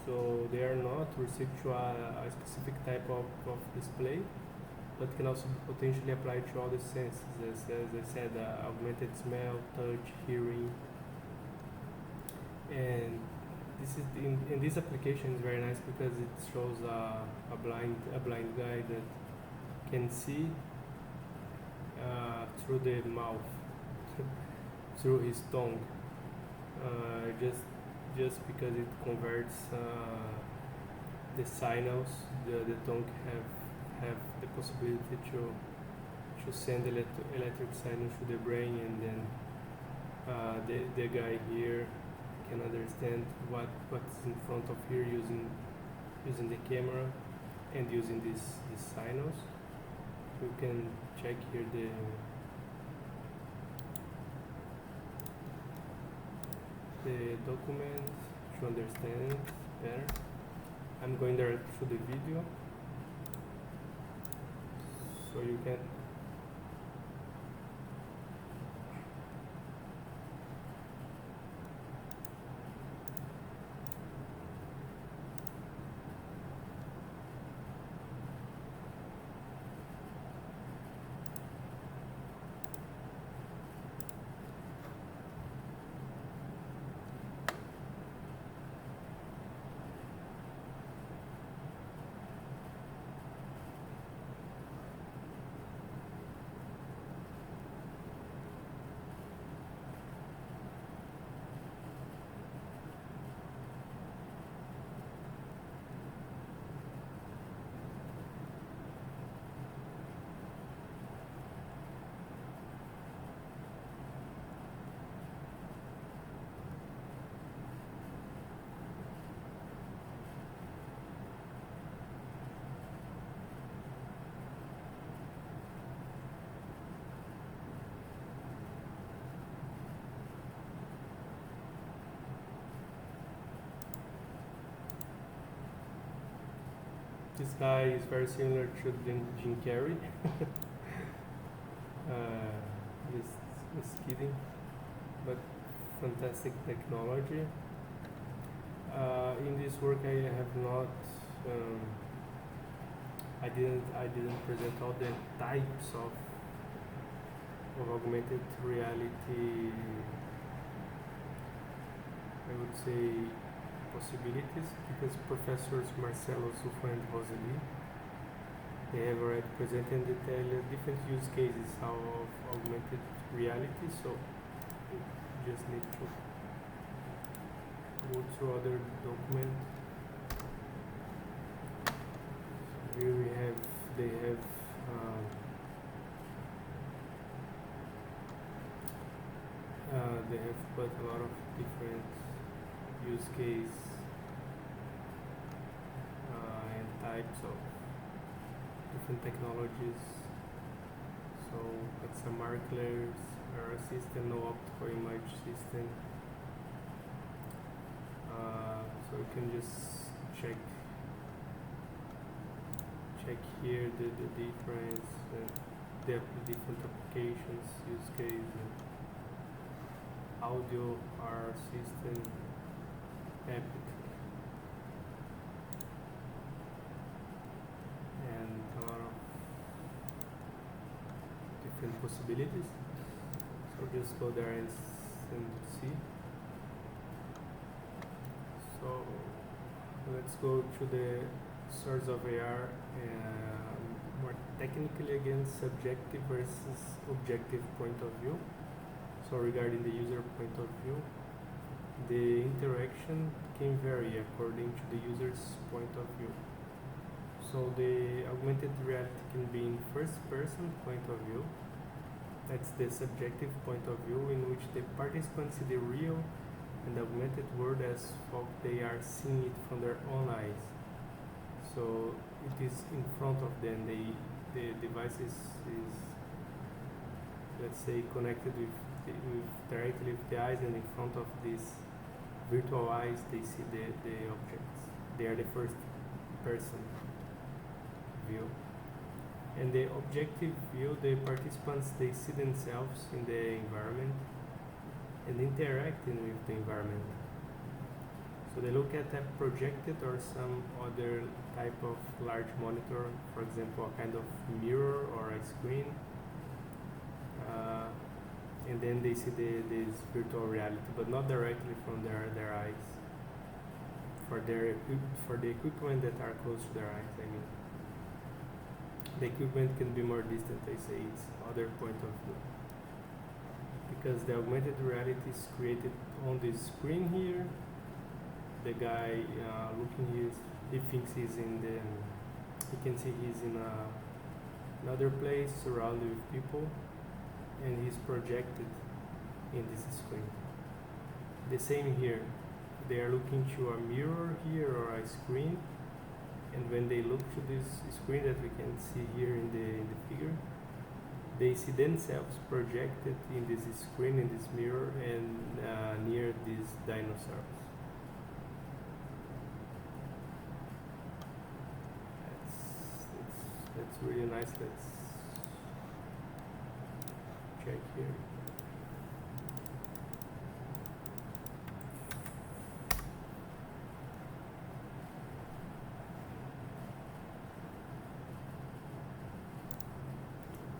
So they are not restricted to a specific type of display, but can also potentially apply to all the senses, as I said, augmented smell, touch, hearing. And this is in this application is very nice because it shows a blind guy that can see through the mouth, through his tongue, just because it converts the signals. The tongue have the possibility to send electric signals to the brain, and then the guy here can understand what's in front of here using the camera and using these signals. You can check here the document to understand it better. I'm going there to the video, so you can This guy is very similar to Jim Carrey. Just kidding, but fantastic technology. In this work, I have not. I didn't present all the types of augmented reality. I would say possibilities, because professors Marcelo Zuffa and Roseli, they have already presented in detail different use cases of augmented reality, so you just need to go through other documents. So here we have, they have put a lot of different use case and types of different technologies. So it's a markers or a system, no optical image system. So you can just check here the difference, the different applications, use case, and audio, R system, epic, and a lot of different possibilities. So just go there and see. So let's go to the source of AR, more technically again, subjective versus objective point of view. So regarding the user point of view, the interaction can vary according to the user's point of view. So the augmented reality can be in first person point of view. That's the subjective point of view, in which the participants see the real and augmented world as folk they are seeing it from their own eyes. So it is in front of them. The device is let's say connected directly with the eyes, and in front of these virtual eyes they see the objects. They are the first person view. And the objective view, the participants, they see themselves in the environment and interacting with the environment. So they look at a projected or some other type of large monitor, for example, a kind of mirror or a screen, and then they see this virtual reality, but not directly from their eyes. For the equipment that are close to their eyes, I mean. The equipment can be more distant, I say, it's other point of view. Because the augmented reality is created on the screen here. The guy looking here, he thinks he's in the, he can see he's in another place surrounded with people, and he's projected in this screen. The same here, they are looking to a mirror here or a screen, and when they look to this screen that we can see here in the figure, they see themselves projected in this screen, in this mirror, and near these dinosaurs. That's really nice. Let's check here.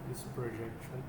This projection.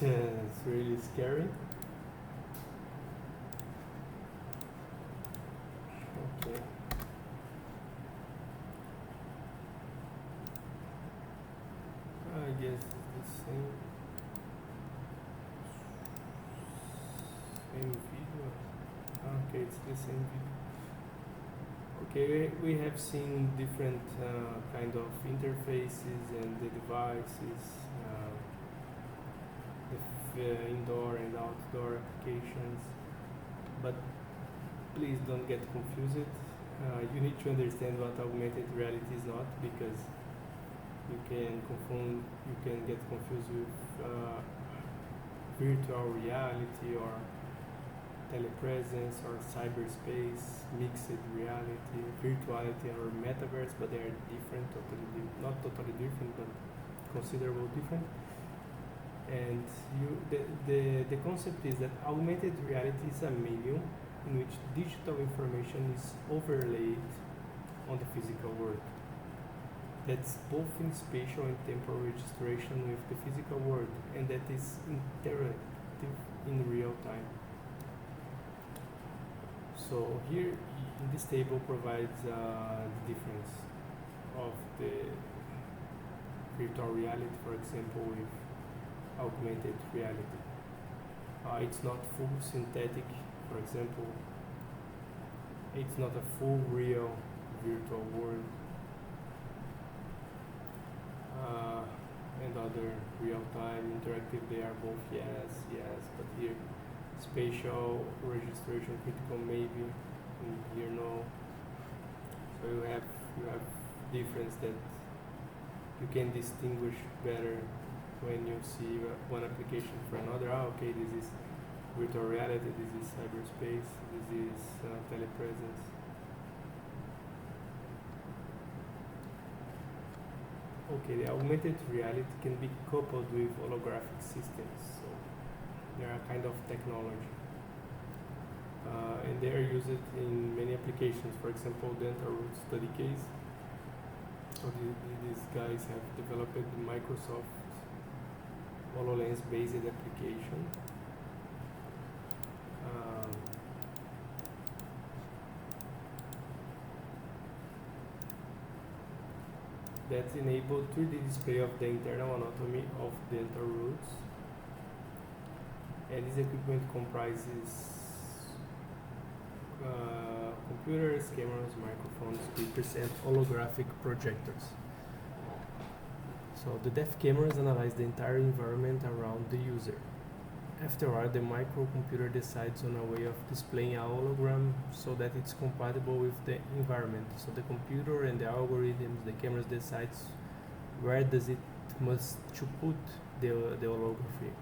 It's really scary. Okay. I guess it's the same video. Okay, it's the same video. Okay, we have seen different kind of interfaces and the devices, the indoor and outdoor applications, but please don't get confused. You need to understand what augmented reality is not, because you can get confused with virtual reality or telepresence or cyberspace, mixed reality, virtuality or metaverse, but they are different, not totally different, but considerable different. And the concept is that augmented reality is a menu in which digital information is overlaid on the physical world. That's both in spatial and temporal registration with the physical world, and that is interactive in real time. So here in this table provides the difference of the virtual reality, for example, with augmented reality. It's not full synthetic, for example. It's not a full real virtual world. And other real-time interactive, they are both yes, but here spatial registration critical maybe, and here no. So you have difference that you can distinguish better when you see one application for another. Okay, this is virtual reality, this is cyberspace, this is telepresence. Okay, the augmented reality can be coupled with holographic systems, so they are a kind of technology. And they are used in many applications, for example, dental root study case. So these guys have developed the Microsoft HoloLens based application. That enabled 3D display of the internal anatomy of dental roots. And this equipment comprises computers, cameras, microphones, speakers, and holographic projectors. So the depth cameras analyze the entire environment around the user. Afterward, the microcomputer decides on a way of displaying a hologram so that it's compatible with the environment. So the computer and the algorithms, the cameras decides where does it must to put the holography.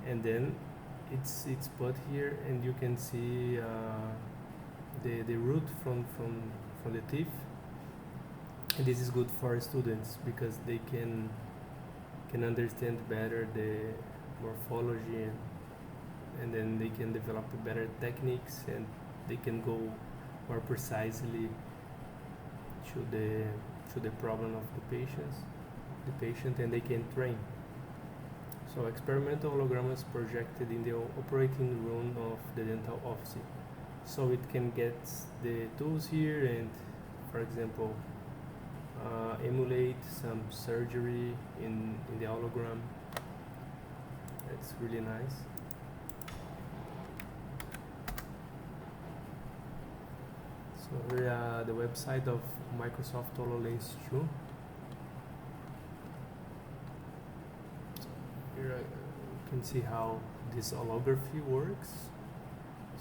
And then it's put here, and you can see the root from the teeth. And this is good for students because they can understand better the morphology, and then they can develop better techniques, and they can go more precisely to the problem of the patient, and they can train. So experimental hologram is projected in the operating room of the dental office. So it can get the tools here and, for example, emulate some surgery in the hologram. That's really nice. So here the website of Microsoft HoloLens 2. Here you can see how this holography works.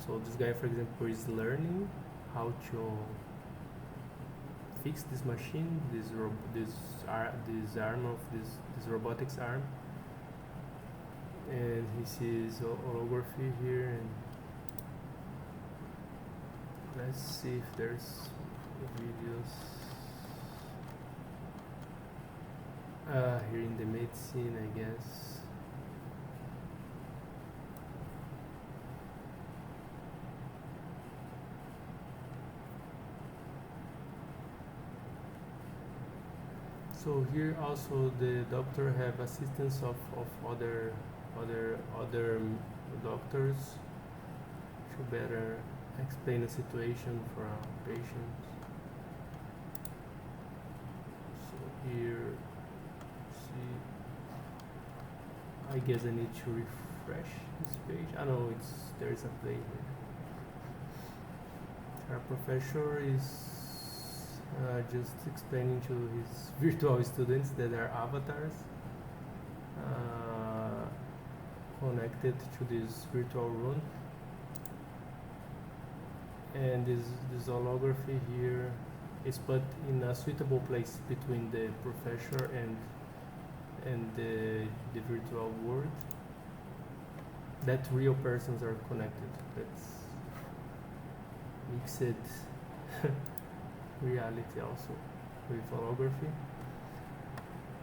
So this guy, for example, is learning how to fix this machine, this arm of this robotics arm, and he sees holography here. And let's see if there's videos here in the medicine, I guess. So here also the doctor have assistance of other doctors to better explain the situation for our patients. So here, see, I guess I need to refresh this page. I know there's a play here. Our professor is just explaining to his virtual students that are avatars connected to this virtual room, and this holography here is put in a suitable place between the professor and the virtual world, that real persons are connected. That's mixed reality also with holography.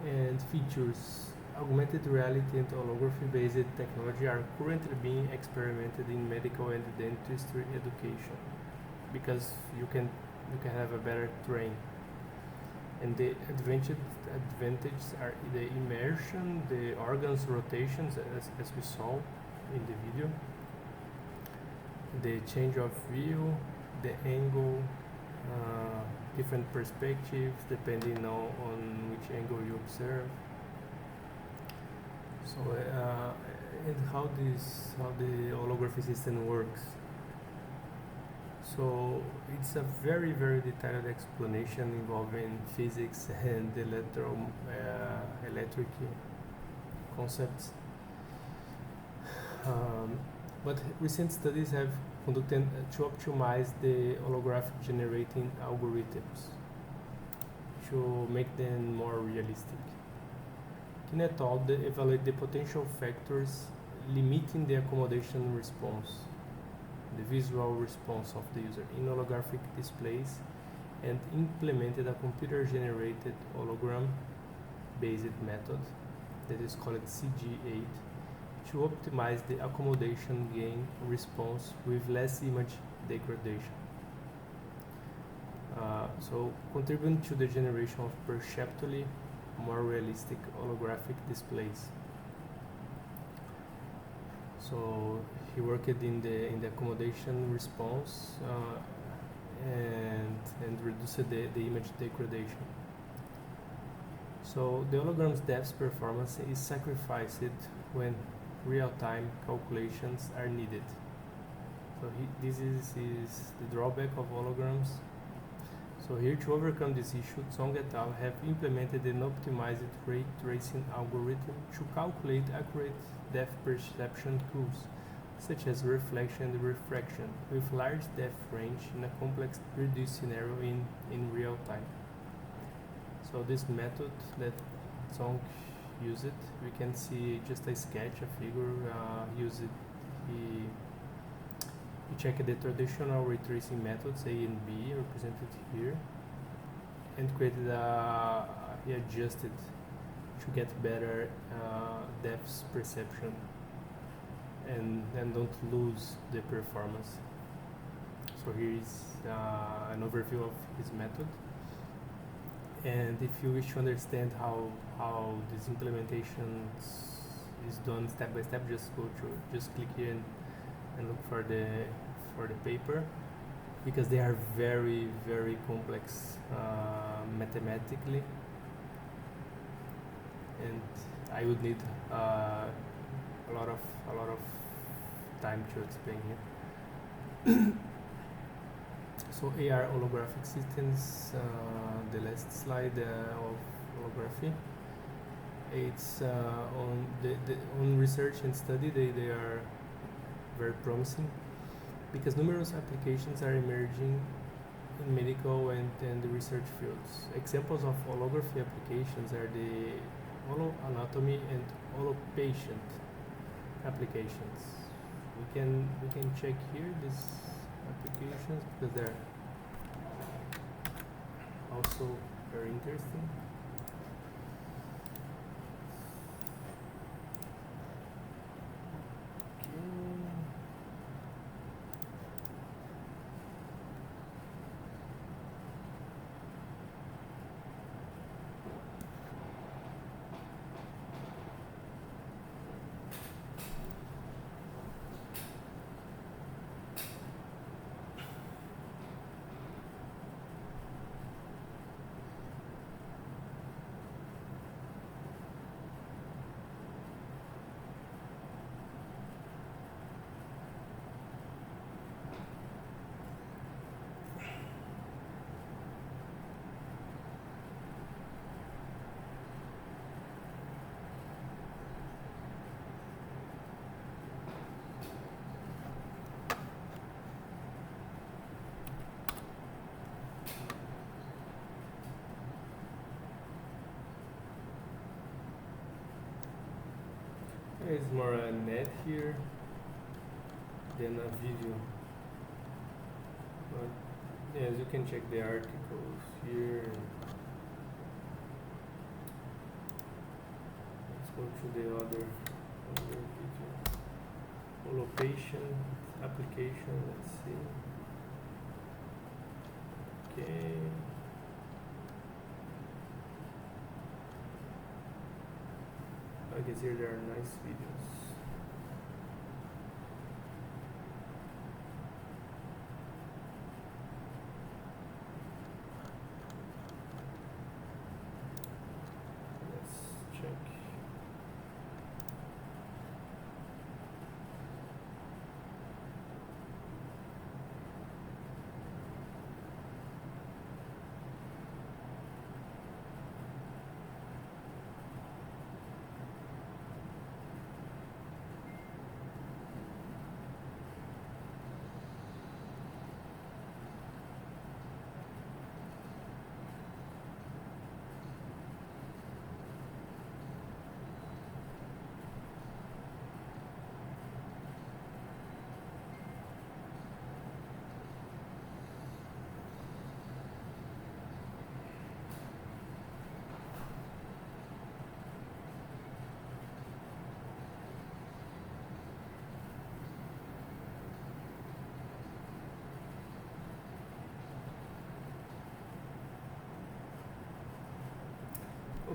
And features. Augmented reality and holography based technology are currently being experimented in medical and dentistry education, because you can have a better train. And the advantages are the immersion, the organs rotations, as we saw in the video, the change of view, the angle, different perspectives depending on which angle you observe. So and how the holography system works. So it's a very detailed explanation involving physics and electric concepts. But recent studies have conducted to optimize the holographic generating algorithms to make them more realistic. Kin et al. Evaluate the potential factors limiting the accommodation response, the visual response of the user in holographic displays, and implemented a computer-generated hologram-based method that is called CG8 to optimize the accommodation gain response with less image degradation. So contributing to the generation of perceptually more realistic holographic displays. So he worked in the accommodation response and reduced the image degradation. So the hologram's depth performance is sacrificed when real-time calculations are needed. So this is the drawback of holograms. So here, to overcome this issue, Song et al. Have implemented an optimized ray tracing algorithm to calculate accurate depth perception tools, such as reflection and refraction, with large depth range in a complex 3D scenario in real time. So this method that Song used, we can see just a sketch, a figure, he checked the traditional ray tracing methods A and B represented here, and he adjusted to get better depth perception and don't lose the performance. So here is an overview of his method. And if you wish to understand how this implementation is done step by step, just click here and look for the paper, because they are very complex mathematically, and I would need a lot of time to explain here. So AR holographic systems, the last slide of holography. It's on research and study, they are very promising, because numerous applications are emerging in medical and the research fields. Examples of holography applications are the holoanatomy and holopatient applications. We can check here these applications because they're also very interesting. It's more a net here than a video. But as you can check the articles here. Let's go to the other video. Follow patient application. Let's see. Okay. I guess here there are nice videos. Let's check.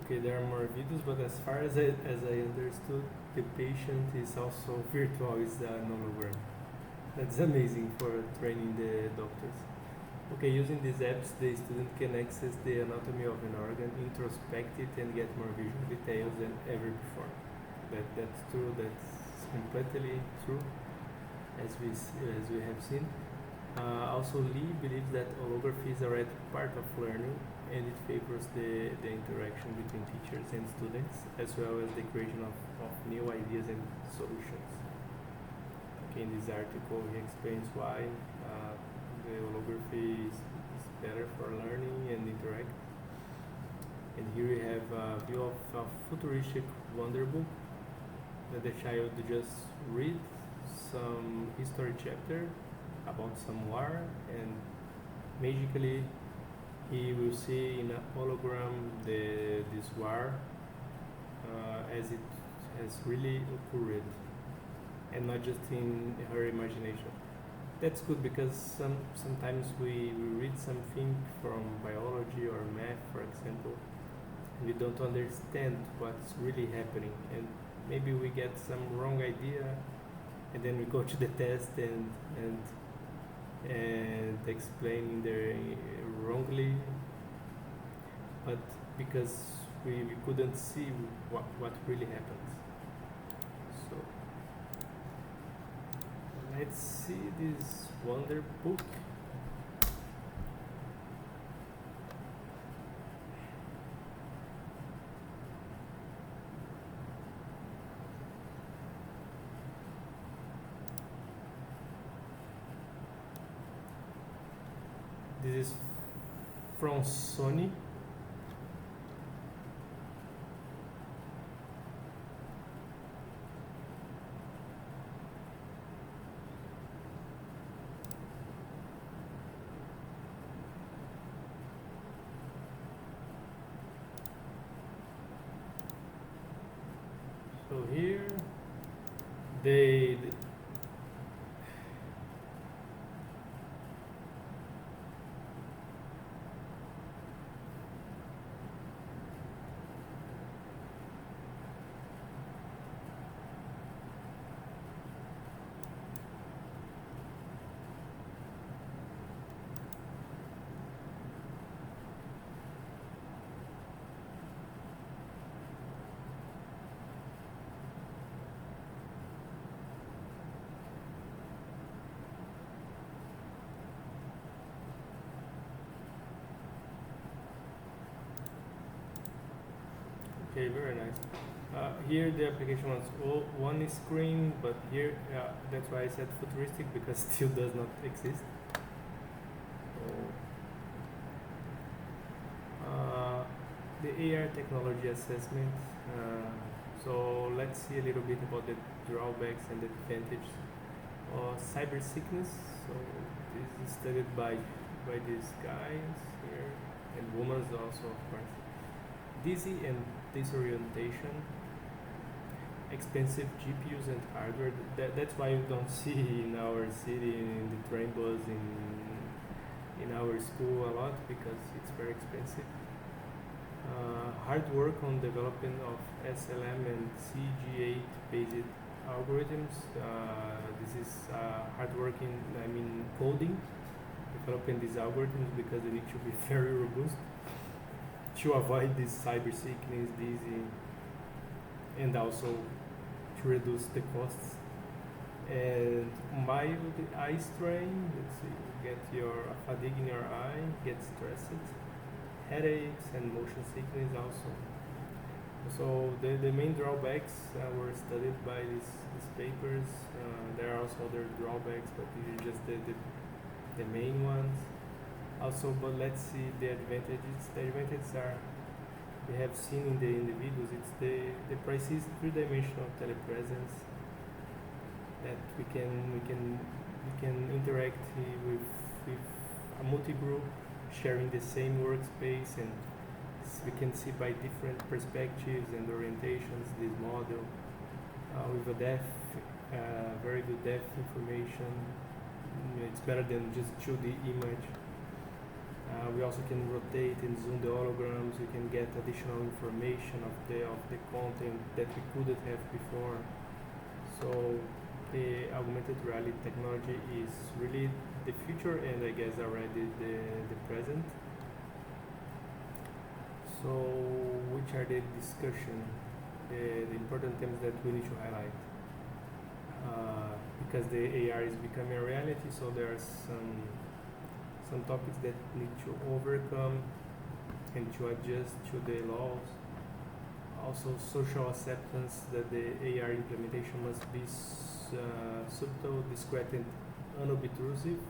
Okay, there are more videos, but as far as I understood, the patient is also virtual, is an hologram. That's amazing for training the doctors. Okay, using these apps, the student can access the anatomy of an organ, introspect it, and get more visual details than ever before. That's true. That's completely true, as we have seen. Also, Lee believes that holography is already part of learning, and it favors the interaction between teachers and students, as well as the creation of new ideas and solutions. Okay, in this article, he explains why the holography is better for learning and interact. And here we have a view of a futuristic wonder book that the child just read some history chapter about some war, and magically he will see in a hologram this war as it has really occurred, and not just in her imagination. That's good because sometimes we read something from biology or math, for example, and we don't understand what's really happening, and maybe we get some wrong idea, and then we go to the test and explaining there wrongly, but because we couldn't see what really happens. So let's see this wonder book. This is from Sony. So here they okay, very nice. Here the application was all one screen, but here that's why I said futuristic, because still does not exist. The AR technology assessment. So let's see a little bit about the drawbacks and the advantages of cyber sickness. So this is studied by these guys here and women also, of course. Dizzy and disorientation, expensive GPUs and hardware. That's why you don't see in our city, in the train bus, in our school a lot, because it's very expensive. Hard work on development of SLM and CG8 based algorithms. This is hard work in, coding, developing these algorithms, because they need to be very robust to avoid this cyber sickness, dizzy, and also to reduce the costs. And mild eye strain, let's see, get your fatigue in your eye, get stressed, headaches and motion sickness also. So the main drawbacks were studied by these papers. There are also other drawbacks, but these are just the main ones. Also, but let's see the advantages. The advantages are, we have seen in the videos, it's the precise three-dimensional telepresence, that we can interact with a multi-group sharing the same workspace, and we can see by different perspectives and orientations this model with a very good depth information. It's better than just 2D image. We also can rotate and zoom the holograms. We can get additional information of the content that we couldn't have before. So the augmented reality technology is really the future, and I guess already the present. So which are the discussion, the important themes that we need to highlight? Because the AR is becoming a reality, so there are some topics that need to overcome and to adjust to the laws. Also, social acceptance, that the AR implementation must be subtle, discreet, and unobtrusive.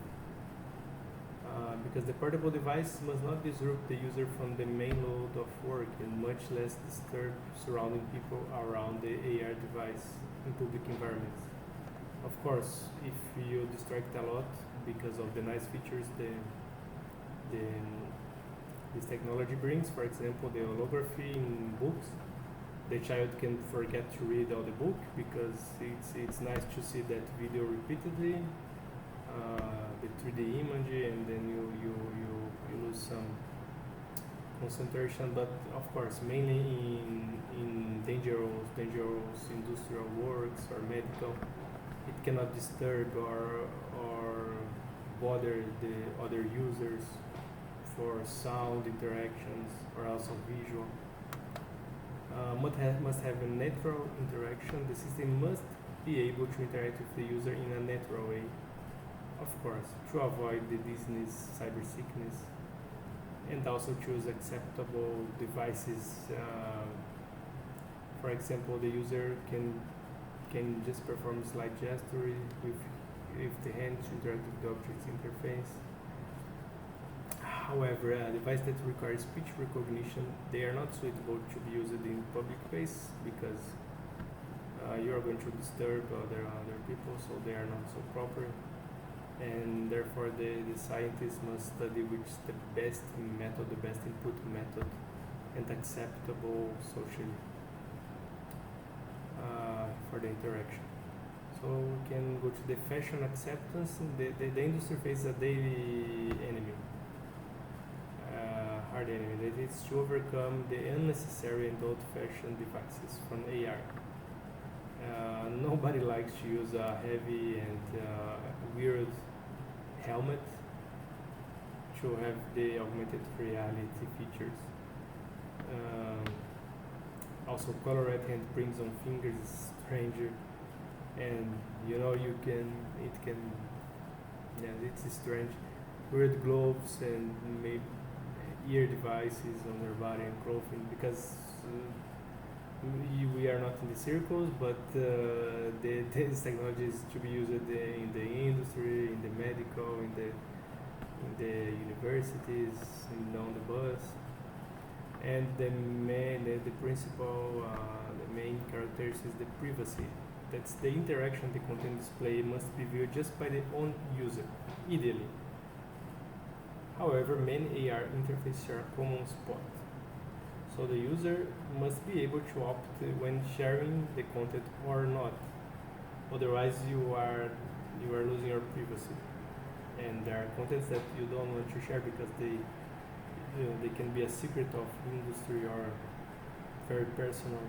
Because the portable device must not disrupt the user from the main load of work, and much less disturb surrounding people around the AR device in public environments. Of course, if you distract a lot because of the nice features this technology brings, for example, the holography in books, the child can forget to read all the book because it's nice to see that video repeatedly, the 3D image, and then you lose some concentration. But of course, mainly in dangerous industrial works or medical, it cannot disturb or bother the other users for sound interactions or also visual. Must have a natural interaction. The system must be able to interact with the user in a natural way, of course, to avoid the dizziness, cyber sickness, and also choose acceptable devices. For example, the user can just perform slide gesture with the hand to interact with the object's interface. However, a device that requires speech recognition, they are not suitable to be used in public space, because you are going to disturb other people, so they are not so proper. And therefore, the scientists must study which is the best method, the best input method, and acceptable socially for the interaction. So we can go to the fashion acceptance. The industry faces a daily enemy, hard enemy, that is to overcome the unnecessary and old-fashioned devices from AR. Nobody likes to use a heavy and weird helmet to have the augmented reality features. Also, colored handprints on fingers is stranger, and it's strange. Weird gloves and maybe ear devices on their body and clothing, because we are not in the circles, but this technology is to be used in the industry, in the medical, in the universities, and on the bus. And the principal, the main characteristic is the privacy. That's the interaction the content display must be viewed just by the own user, ideally. However, many AR interfaces are a common spot. So the user must be able to opt when sharing the content or not. Otherwise, you are losing your privacy. And there are contents that you don't want to share because they can be a secret of industry or very personal.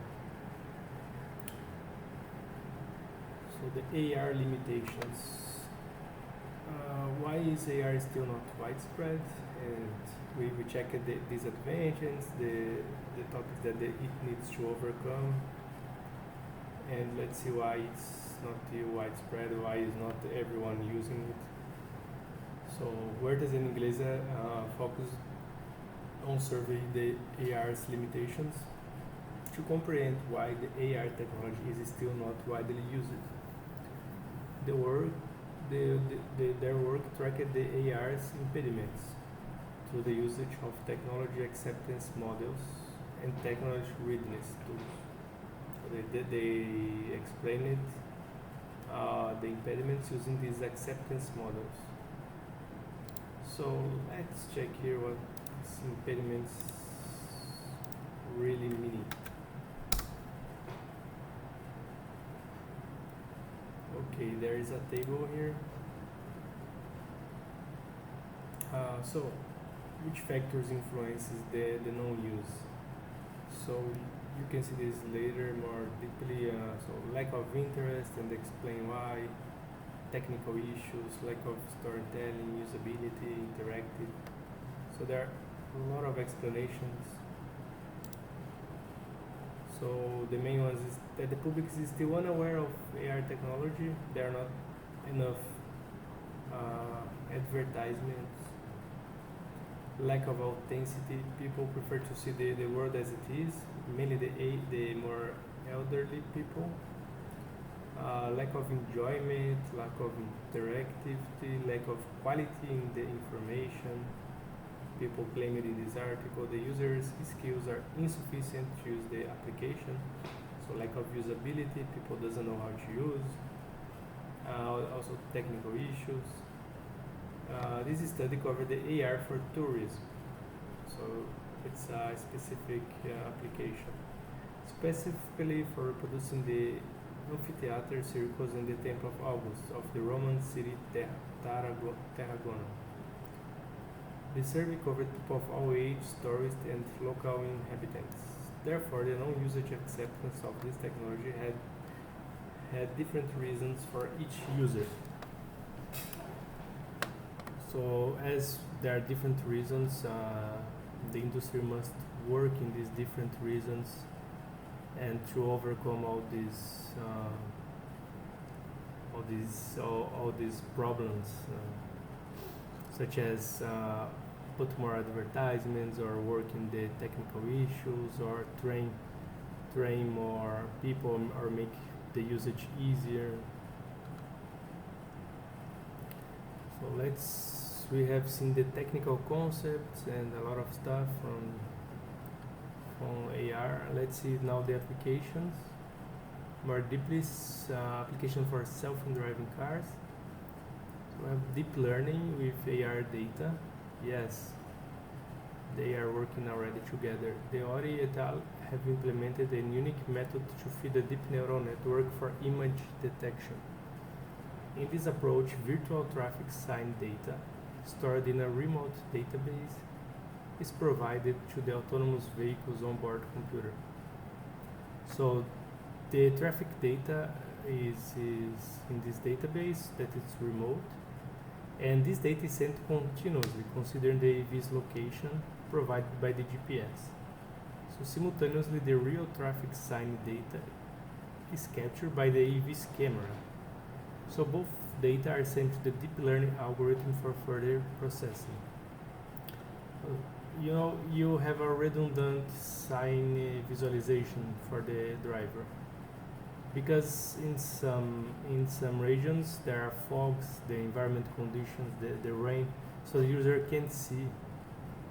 So the AR limitations. Why is AR still not widespread? And we checked the disadvantages, the topics that it needs to overcome, and let's see why it's not widespread, why is not everyone using it. So Huertas en Inglesa focus on surveying the AR's limitations to comprehend why the AR technology is still not widely used. Their work tracked the AR's impediments through the usage of technology acceptance models and technology readiness tools. So they explained the impediments using these acceptance models. So let's check here what these impediments really mean. Okay, there is a table here. So, which factors influences the non-use? So you can see this later more deeply. So lack of interest and explain why. Technical issues, lack of storytelling, usability, interactive. So there are a lot of explanations. So the main ones is that the public is still unaware of AR technology. There are not enough advertisements. Lack of authenticity. People prefer to see the world as it is. Mainly the more elderly people. Lack of enjoyment, lack of interactivity, lack of quality in the information. People claimed in this article the user's skills are insufficient to use the application. So lack of usability, people doesn't know how to use. Also technical issues. This study covered the AR for tourism. So it's a specific application. Specifically for reproducing the amphitheater circles in the Temple of August of the Roman city Tarragona. The survey covered people of all ages, tourists, and local inhabitants. Therefore, the non-usage acceptance of this technology had different reasons for each user. So, as there are different reasons, the industry must work in these different reasons and to overcome all these problems, such as put more advertisements or work in the technical issues or train more people or make the usage easier. So we have seen the technical concepts and a lot of stuff from AR. Let's see now the applications. More deeply, application for self-driving cars. So we have deep learning with AR data. Yes, they are working already together. The Ori et al. Have implemented a unique method to feed a deep neural network for image detection. In this approach, virtual traffic sign data stored in a remote database is provided to the autonomous vehicle's onboard computer. So the traffic data is in this database that is remote, and this data is sent continuously considering the EV's location provided by the GPS. So simultaneously the real traffic sign data is captured by the EV's camera. So both data are sent to the deep learning algorithm for further processing. You have a redundant sign visualization for the driver, because in some regions there are fogs, the environment conditions, the rain, so the user can't see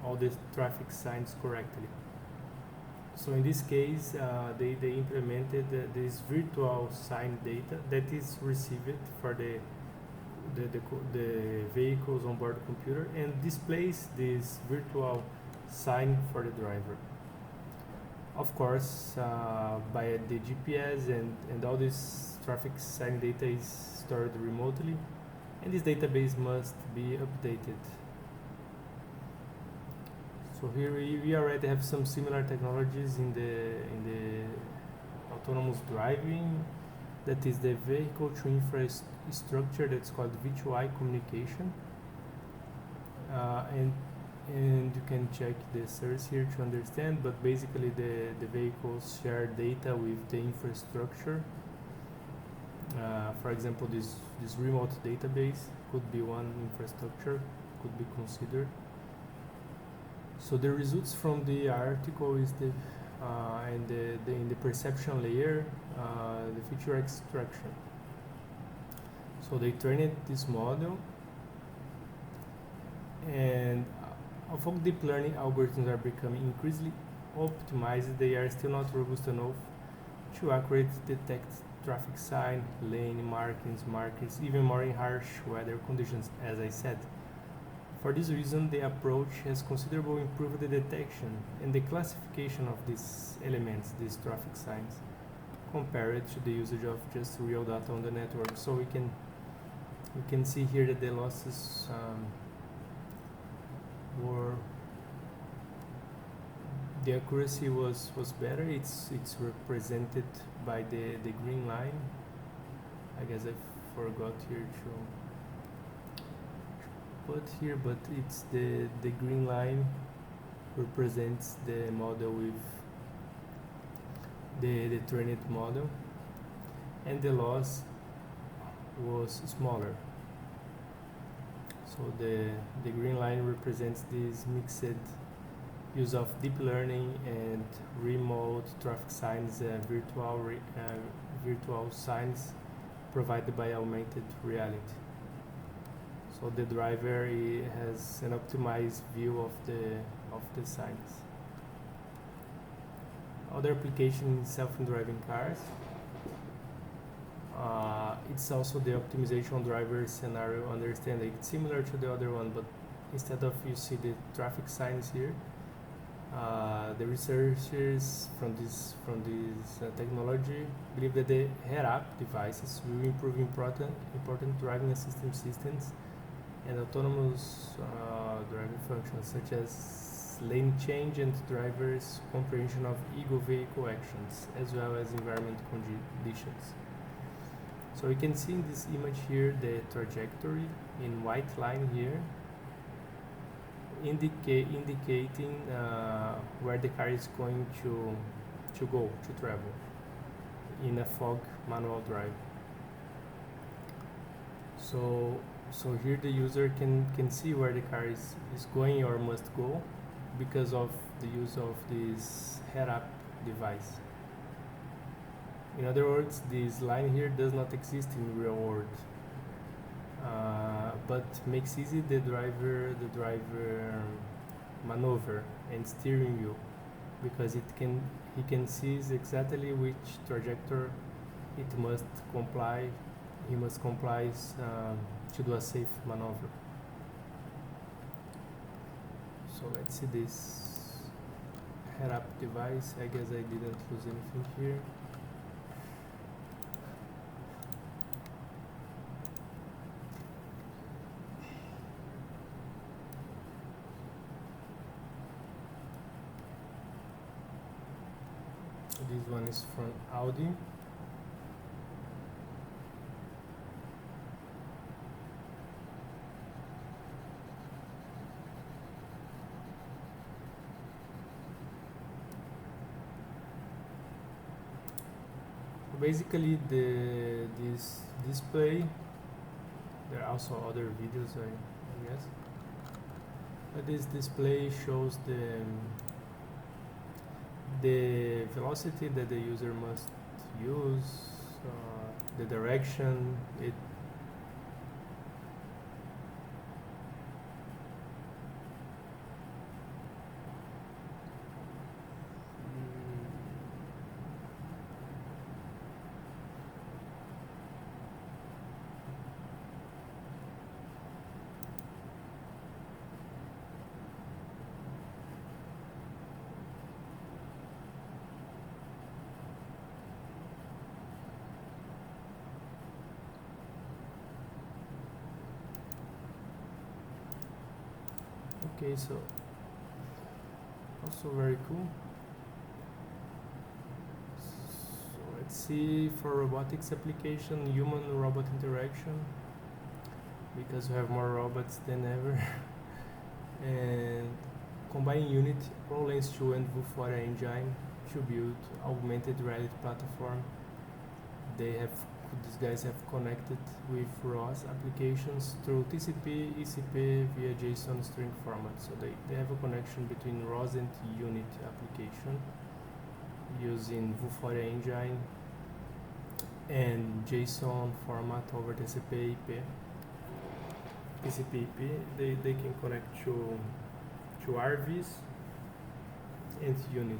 all the traffic signs correctly. So in this case, they implemented this virtual sign data that is received for the vehicle's onboard computer and displays this virtual sign for the driver. Of course, by the GPS and all this traffic sign data is stored remotely, and this database must be updated. So here we already have some similar technologies in the autonomous driving. That is the vehicle to infrastructure that's called V2I communication, and you can check the source here to understand. But basically, the vehicles share data with the infrastructure. For example, this remote database could be one infrastructure, could be considered. So the results from the article is the and in the perception layer, the feature extraction. So they trained this model, and although deep learning algorithms are becoming increasingly optimized, they are still not robust enough to accurately detect traffic sign, lane markings, even more in harsh weather conditions, as I said. For this reason, the approach has considerably improved the detection and the classification of these elements, these traffic signs, compared to the usage of just real data on the network. So we can see here that the losses the accuracy was better. It's represented by the green line. I guess I forgot here to put here, but it's the green line represents the model with the trained model, and the loss was smaller. So the green line represents this mixed use of deep learning and remote traffic signs, virtual signs provided by augmented reality. So the driver has an optimized view of the signs. Other application in self-driving cars. It's also the optimization driver scenario understanding. It's similar to the other one, but instead of you see the traffic signs here, the researchers from this technology believe that the head-up devices will improve important driving assistance systems and autonomous driving functions such as lane change and driver's comprehension of ego vehicle actions, as well as environment conditions. So you can see in this image here the trajectory in white line here, indicating where the car is going to travel in a fog manual drive. So here the user can see where the car is going or must go because of the use of this head-up device. In other words, this line here does not exist in real world, but makes easy the driver maneuver and steering wheel, because he can see exactly which trajectory he must comply to do a safe maneuver. So let's see this head-up device. I guess I didn't lose anything here. This one is from Audi. Basically, this display, there are also other videos, I guess, but this display shows the velocity that the user must use, the direction. Okay, so also very cool. So let's see for robotics application, human-robot interaction, because we have more robots than ever. And combining Unity, ProLens 2 and Vuforia engine to build augmented reality platform. These guys have connected with ROS applications through TCP, ECP via JSON string format. So they have a connection between ROS and Unity application using Vuforia engine and JSON format over TCP IP. TCP IP, they can connect to RVs and Unity.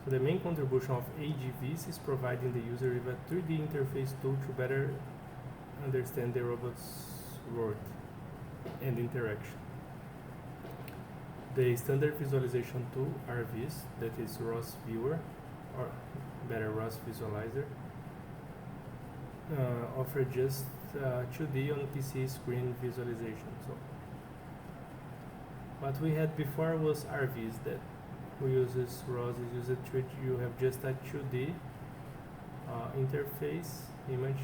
So the main contribution of AGVs is providing the user with a 3D interface tool to better understand the robot's world and interaction. The standard visualization tool, RVs, that is ROS Viewer, or better ROS Visualizer, offer just 2D on PC screen visualization. So what we had before was RVs that who uses ROS is used to you have just a 2D interface image,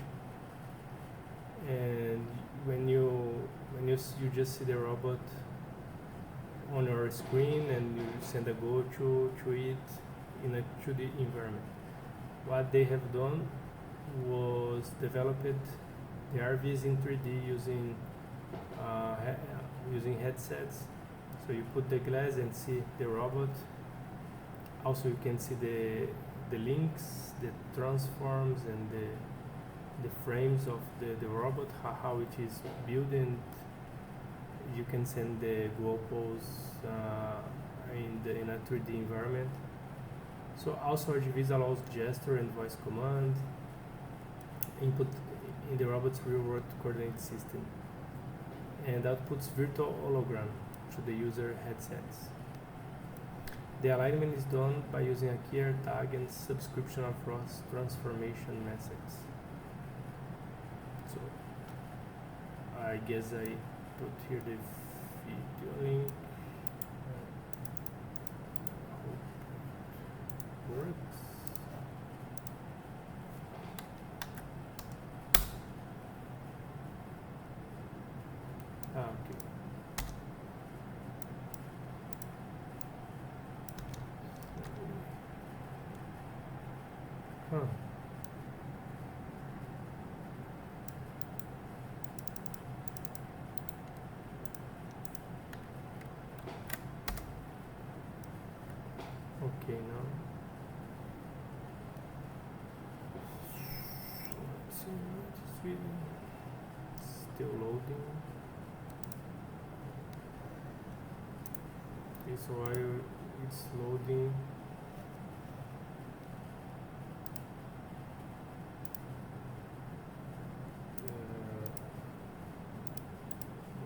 and when you just see the robot on your screen and you send a go to it in a 2D environment. What they have done was developed the RVs in 3D using using headsets. So you put the glass and see the robot. Also, you can see the links, the transforms, and the frames of the robot, how it is built, and you can send the goalposts in a 3D environment. So also RGVs allows gesture and voice command input in the robot's real-world coordinate system, and outputs virtual hologram to the user headsets. The alignment is done by using a keyer tag and subscription of ROS transformation methods. So I guess I put here the video link. Hope it works. Okay. Huh. Okay, now let's see what is really still loading. Okay, so while it's loading,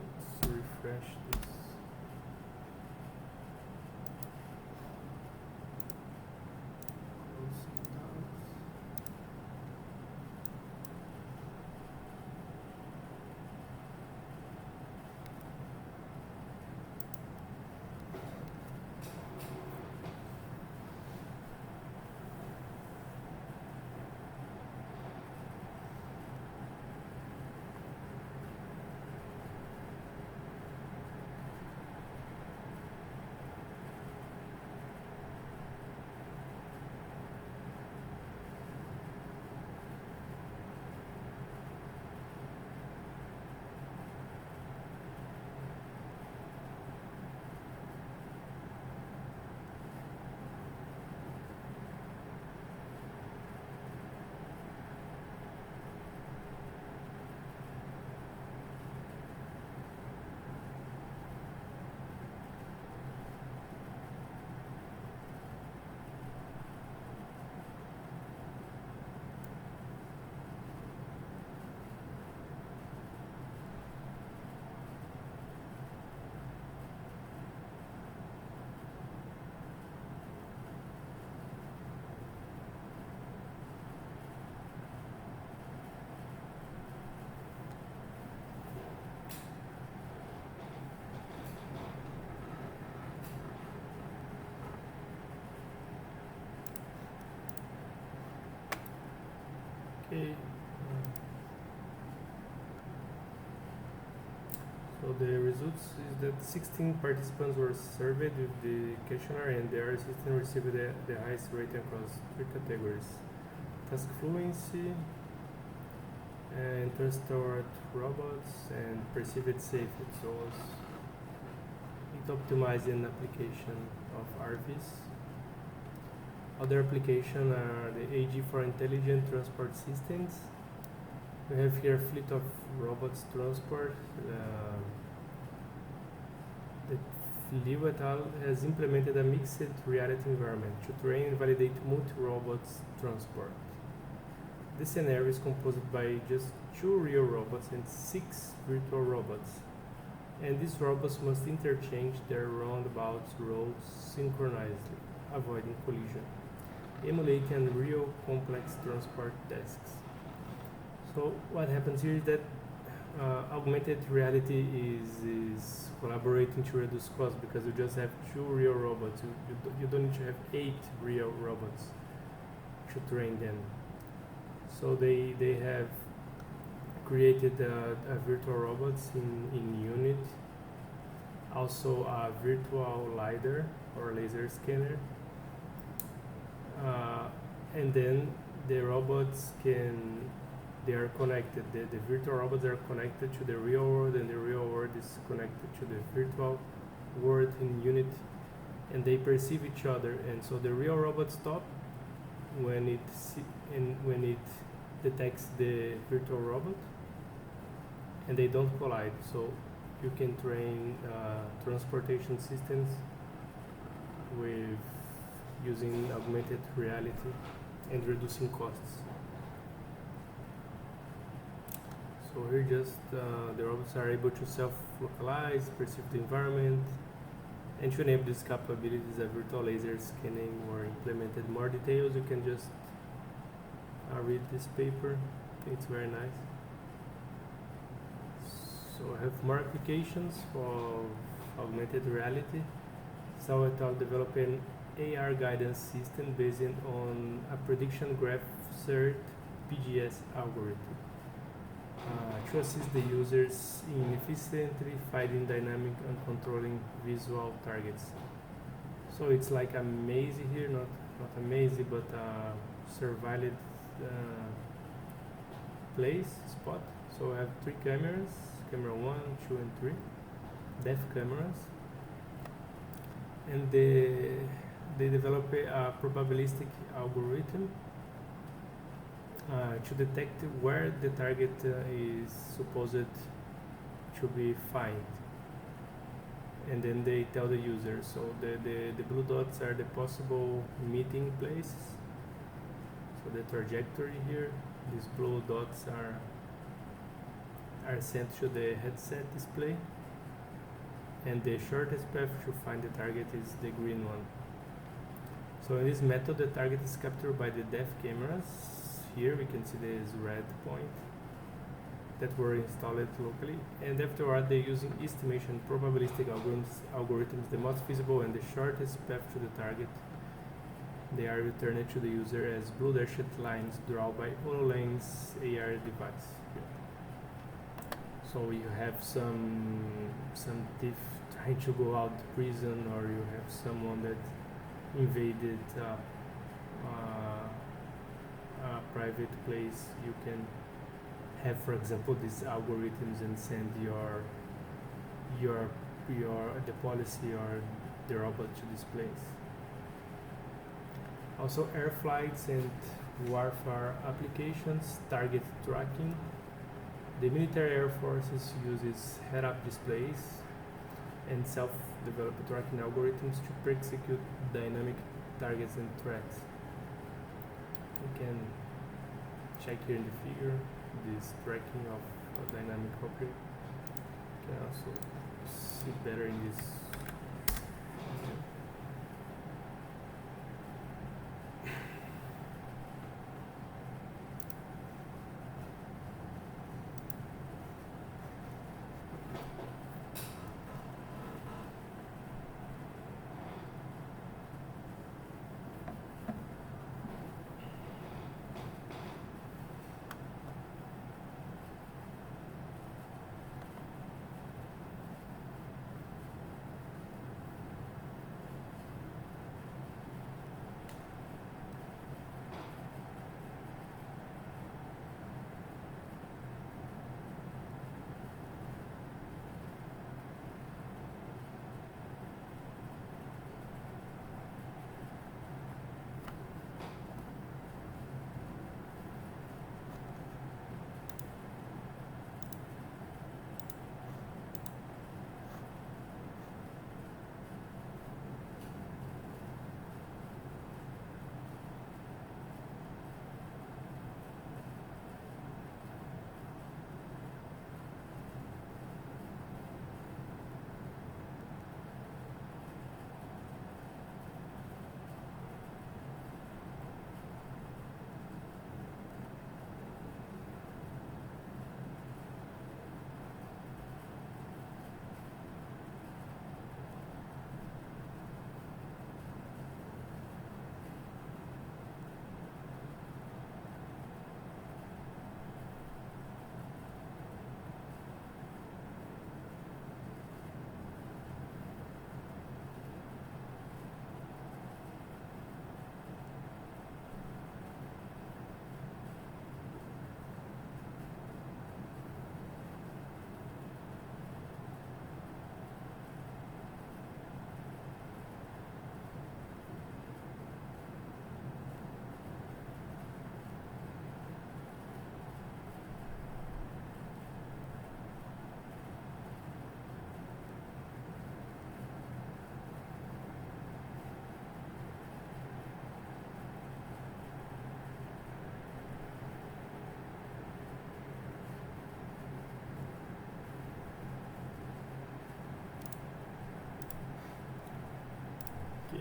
let's refresh this. Close it out. Okay. So the results is that 16 participants were surveyed with the questionnaire, and their assistant received the highest rating across 3 categories: task fluency, interest toward robots, and perceived safety. So it optimized an application of RVs. Other applications are the AG for intelligent transport systems. We have here a fleet of robots transport. The Liu et al. Has implemented a mixed reality environment to train and validate multi-robots transport. This scenario is composed by just 2 real robots and 6 virtual robots, and these robots must interchange their roundabout roads synchronously, avoiding collision, emulating real complex transport tasks. So what happens here is that augmented reality is collaborating to reduce cost, because you just have 2 real robots. You don't need to have 8 real robots to train them. So they have created a virtual robots in Unit, also a virtual LiDAR or laser scanner, and then the robots they are connected. The virtual robots are connected to the real world, and the real world is connected to the virtual world in Unit, and they perceive each other. And so the real robot stops when it detects the virtual robot, and they don't collide. So you can train transportation systems with using augmented reality and reducing costs. So here just the robots are able to self-localize, perceive the environment, and to enable these capabilities, a virtual laser scanning or implemented more details. You can just read this paper. I think it's very nice. So I have more applications for augmented reality. So I'll develop an AR guidance system based on a prediction graph cert PGS algorithm to assist the users in efficiently finding dynamic and controlling visual targets. So it's like a maze here, not a maze, but a surveilled spot. So I have 3 cameras, camera 1, 2, and 3, depth cameras, and they develop a probabilistic algorithm to detect where the target is supposed to be found, and then they tell the user. So the blue dots are the possible meeting places. So the trajectory here, these blue dots are sent to the headset display, and the shortest path to find the target is the green one. So in this method, the target is captured by the depth cameras. Here we can see this red point that were installed locally, and afterward they're using estimation probabilistic algorithms, the most feasible and the shortest path to the target. They are returned to the user as blue dashed lines drawn by HoloLens AR device. So you have some thief trying to go out of prison, or you have someone that invaded a private place. You can have, for example, these algorithms and send the policy or the robot to this place. Also, air flights and warfare applications, target tracking. The military air forces uses head-up displays and self-developed tracking algorithms to pre-execute dynamic targets and threats. You can check here in the figure this tracking of a dynamic object. You can also see better in this.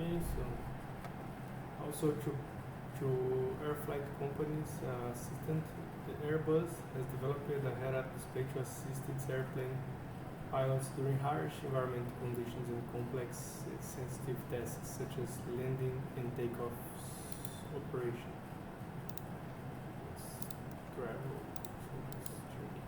Okay, so also to air flight companies assistant, the Airbus has developed a head-up display to assist its airplane pilots during harsh environmental conditions and complex sensitive tasks such as landing and takeoff operation. Let's travel through this journey.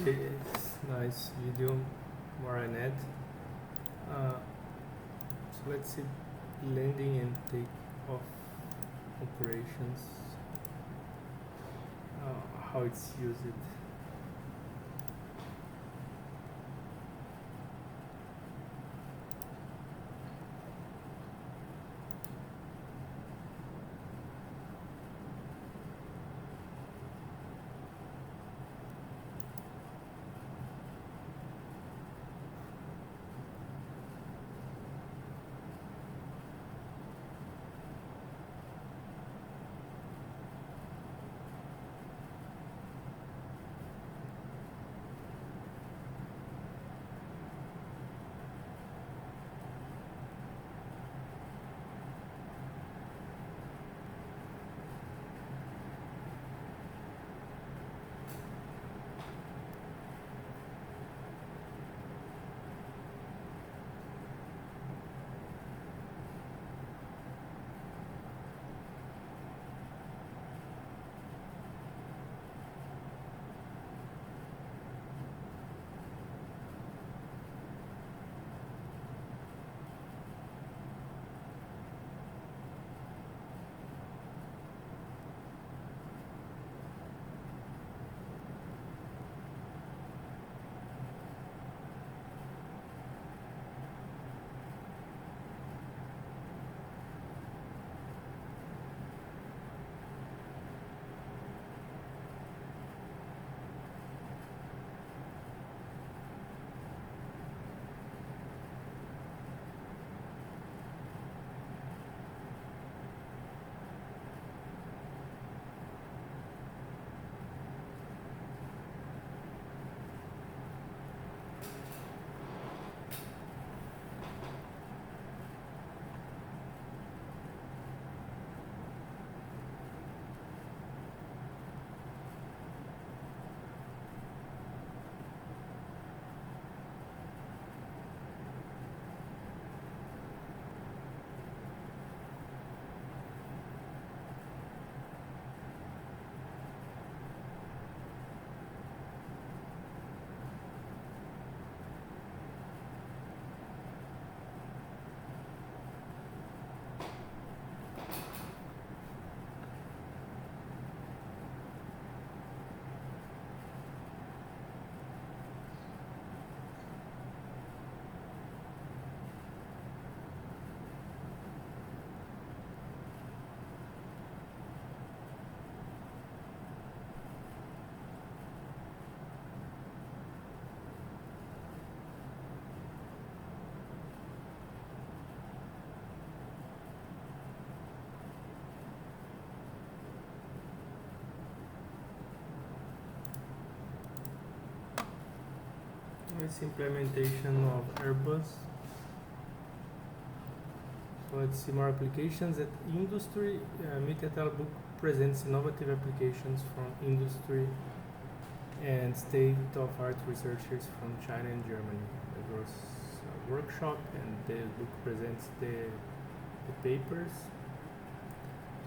Okay, it's nice video, more I add. So let's see landing and take off operations, how it's used. It's implementation of Airbus. So let's see more applications at industry. Mid-Etal book presents innovative applications from industry and state-of-art researchers from China and Germany. There was a workshop, and the book presents the papers.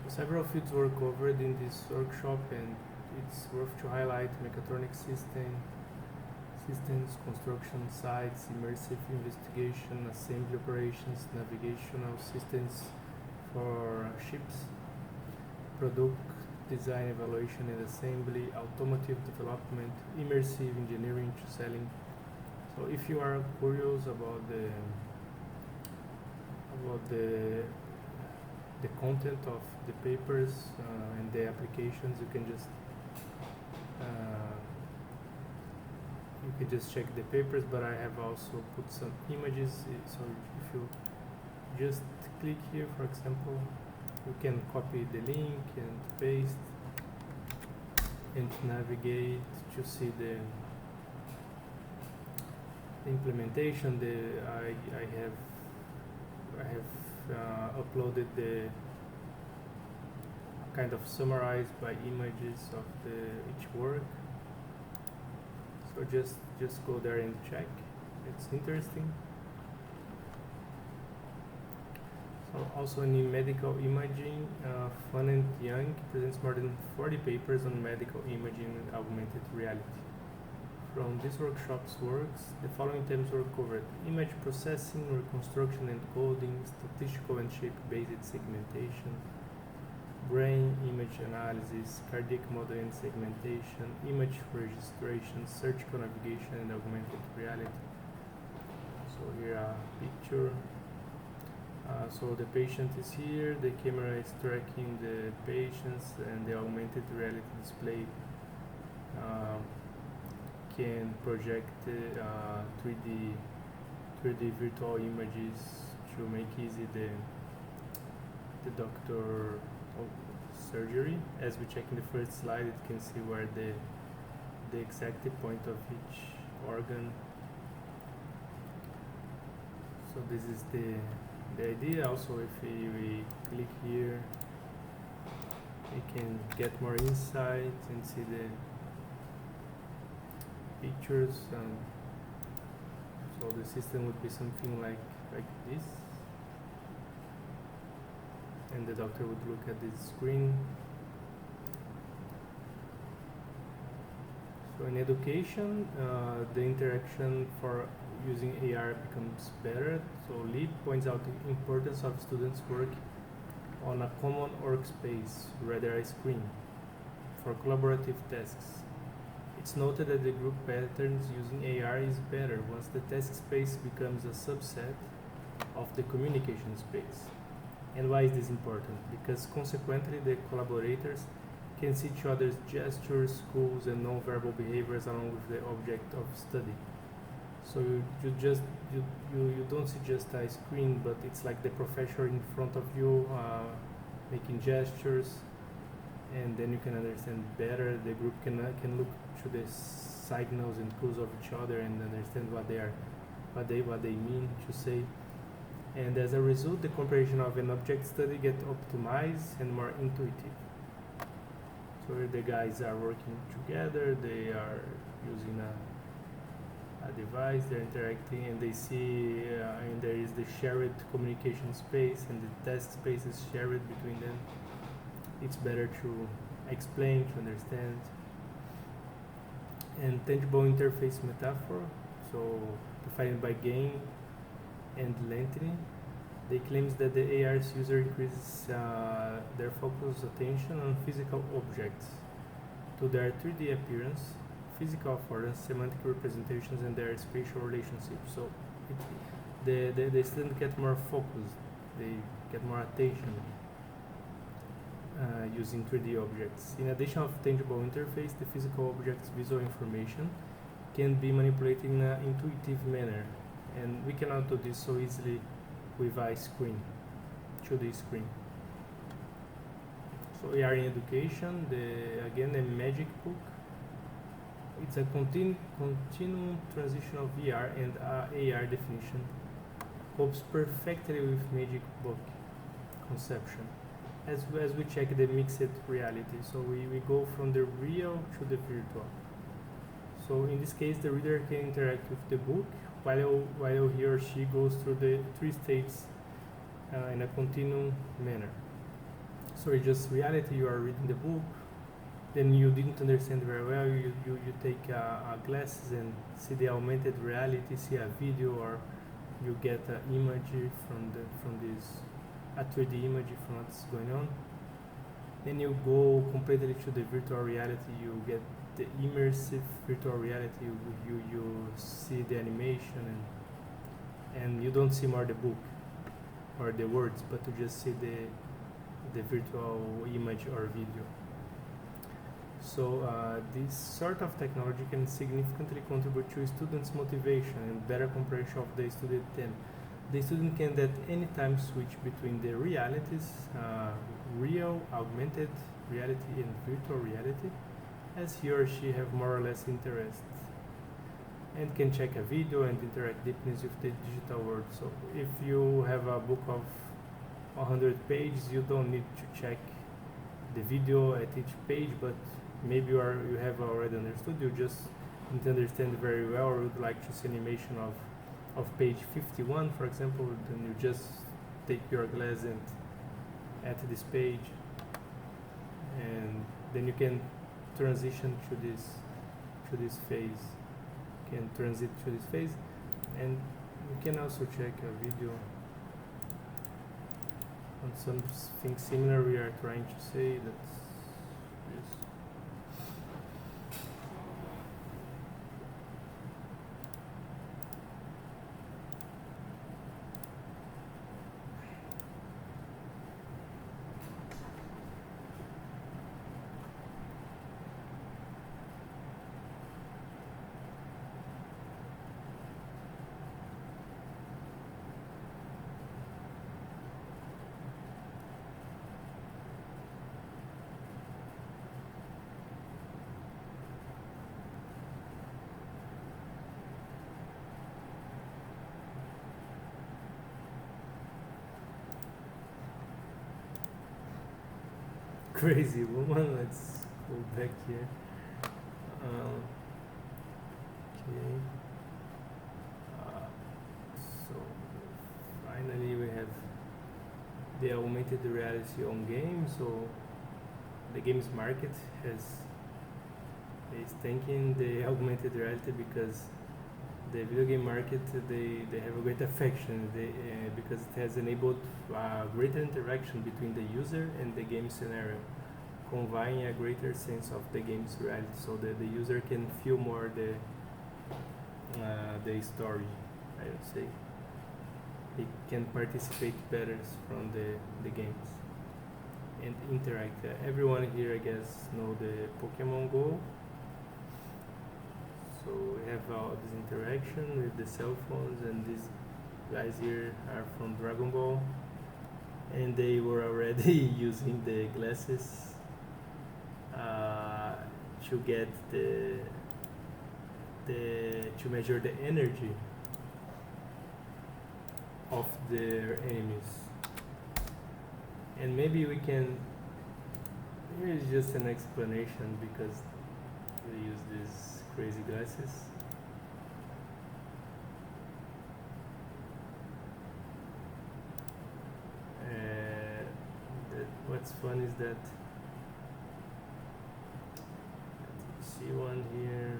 So several fields were covered in this workshop, and it's worth to highlight mechatronic systems, construction sites, immersive investigation, assembly operations, navigational systems for ships, product design, evaluation and assembly, automotive development, immersive engineering to selling. So if you are curious about the content of the papers and the applications, you can just check the papers, but I have also put some images. So if you just click here, for example, you can copy the link and paste and navigate to see the implementation. I have uploaded the kind of summarized by images of each work. So just go there and check. It's interesting. So also in medical imaging, Fan and Yang presents more than 40 papers on medical imaging and augmented reality. From this workshop's works, the following themes were covered: image processing, reconstruction and coding, statistical and shape-based segmentation, brain image analysis, cardiac model and segmentation, image registration, surgical navigation and augmented reality. So here a picture. So the patient is here, the camera is tracking the patients, and the augmented reality display can project 3D virtual images to make easy the doctor surgery. As we check in the first slide, it can see where the exact point of each organ. So this is the idea. Also, if we click here, we can get more insight and see the pictures. So the system would be something like this, and the doctor would look at this screen. So in education, the interaction for using AR becomes better. So Lee points out the importance of students work on a common workspace rather than a screen for collaborative tasks. It's noted that the group patterns using AR is better once the task space becomes a subset of the communication space. And why is this important? Because consequently the collaborators can see each other's gestures, cues, and non-verbal behaviors along with the object of study. So you don't see just a screen, but it's like the professor in front of you making gestures, and then you can understand better. The group can look to the signals and cues of each other and understand what they mean to say. And as a result, the comprehension of an object study gets optimized and more intuitive. So here the guys are working together, they are using a device, they're interacting, and they see, and there is the shared communication space, and the task space is shared between them. It's better to explain, to understand. And tangible interface metaphor, so defined by gain and lengthening. They claims that the AR's user increases their focus attention on physical objects to their 3D appearance, physical affordance, semantic representations, and their spatial relationships. So the students get more focused, they get more attention using 3D objects. In addition of tangible interface, the physical object's visual information can be manipulated in an intuitive manner, and we cannot do this so easily with a screen, 2D screen. So we are in education, again a magic book. It's a continuum transition of VR and AR definition. Copes perfectly with Magic Book conception. As we check the mixed reality, so we go from the real to the virtual. So in this case, the reader can interact with the book while he or she goes through the three states in a continuum manner. So it's just reality, you are reading the book, then you didn't understand very well, you take glasses and see the augmented reality, see a video, or you get an image from this, a 3D image from what's going on. Then you go completely to the virtual reality, you get the immersive virtual reality, you see the animation, and you don't see more the book or the words, but you just see the virtual image or video. So this sort of technology can significantly contribute to students' motivation and better comprehension of the studied theme. The student can at any time switch between the realities, real, augmented reality and virtual reality, as he or she have more or less interest, and can check a video and interact deeply with the digital world. So if you have a book of 100 pages, you don't need to check the video at each page, but maybe you have already understood, you just didn't understand very well, or would like to see animation of page 51, for example, then you just take your glass and at this page, and then you can transition to this phase. You can transit to this phase, and you can also check a video on something similar we are trying to say. That's this. Crazy woman, let's go back here. Okay. So finally we have the augmented reality on games. So the games market is thanking the augmented reality because the video game market they have a great affection because it has enabled greater interaction between the user and the game scenario, conveying a greater sense of the game's reality, so that the user can feel more the story. I would say he can participate better from the games and interact. Everyone here, I guess, know the Pokemon Go. So we have this interaction with the cell phones, and these guys here are from Dragon Ball, and they were already using the glasses to get to measure the energy of their enemies. And maybe we can, here is just an explanation because we use these crazy glasses. What's fun is that see one here,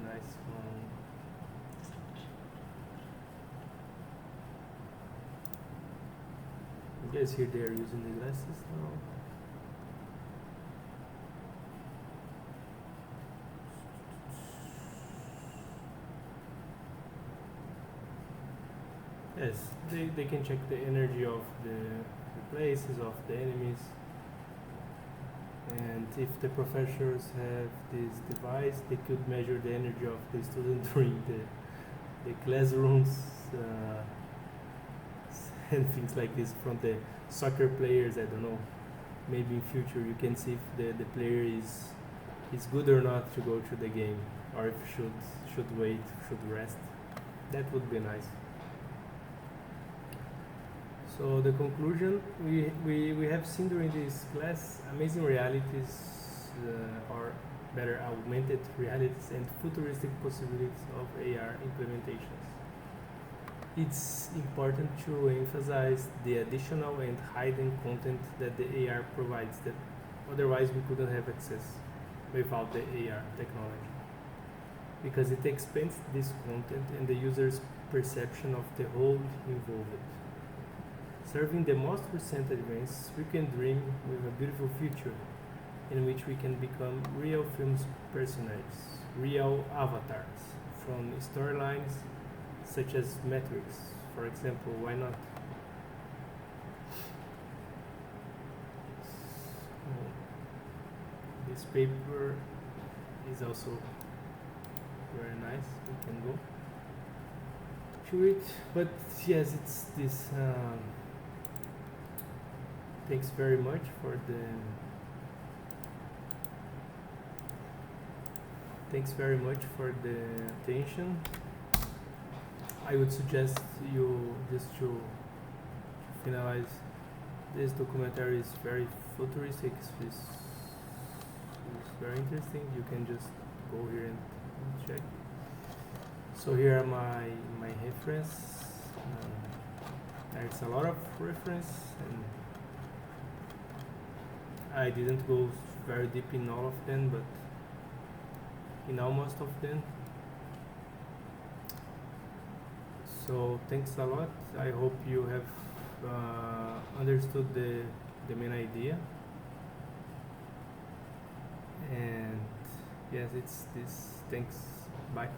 nice one. You guys here, they are using the glasses now. Yes, they can check the energy of the places, of the enemies. And if the professors have this device, they could measure the energy of the student during the classrooms and things like this from the soccer players, I don't know. maybe in future you can see if the player is good or not to go to the game, or if should wait, should rest. That would be nice. So the conclusion, we have seen during this class amazing realities, or better augmented realities and futuristic possibilities of AR implementations. It's important to emphasize the additional and hidden content that the AR provides that otherwise we couldn't have access without the AR technology, because it expands this content and the user's perception of the whole involved. Serving the most recent advances, we can dream with a beautiful future in which we can become real films personages, real avatars from storylines such as Matrix, for example. Why not? So, this paper is also very nice. We can go to it, but yes, it's this. Thanks very much for the. Thanks very much for the attention. I would suggest you just to finalize. This documentary is very futuristic. It's very interesting. You can just go here and check. So here are my reference. There's a lot of reference, and I didn't go very deep in all of them, but in almost of them. So thanks a lot. I hope you have understood the main idea. And yes, it's this. Thanks. Bye.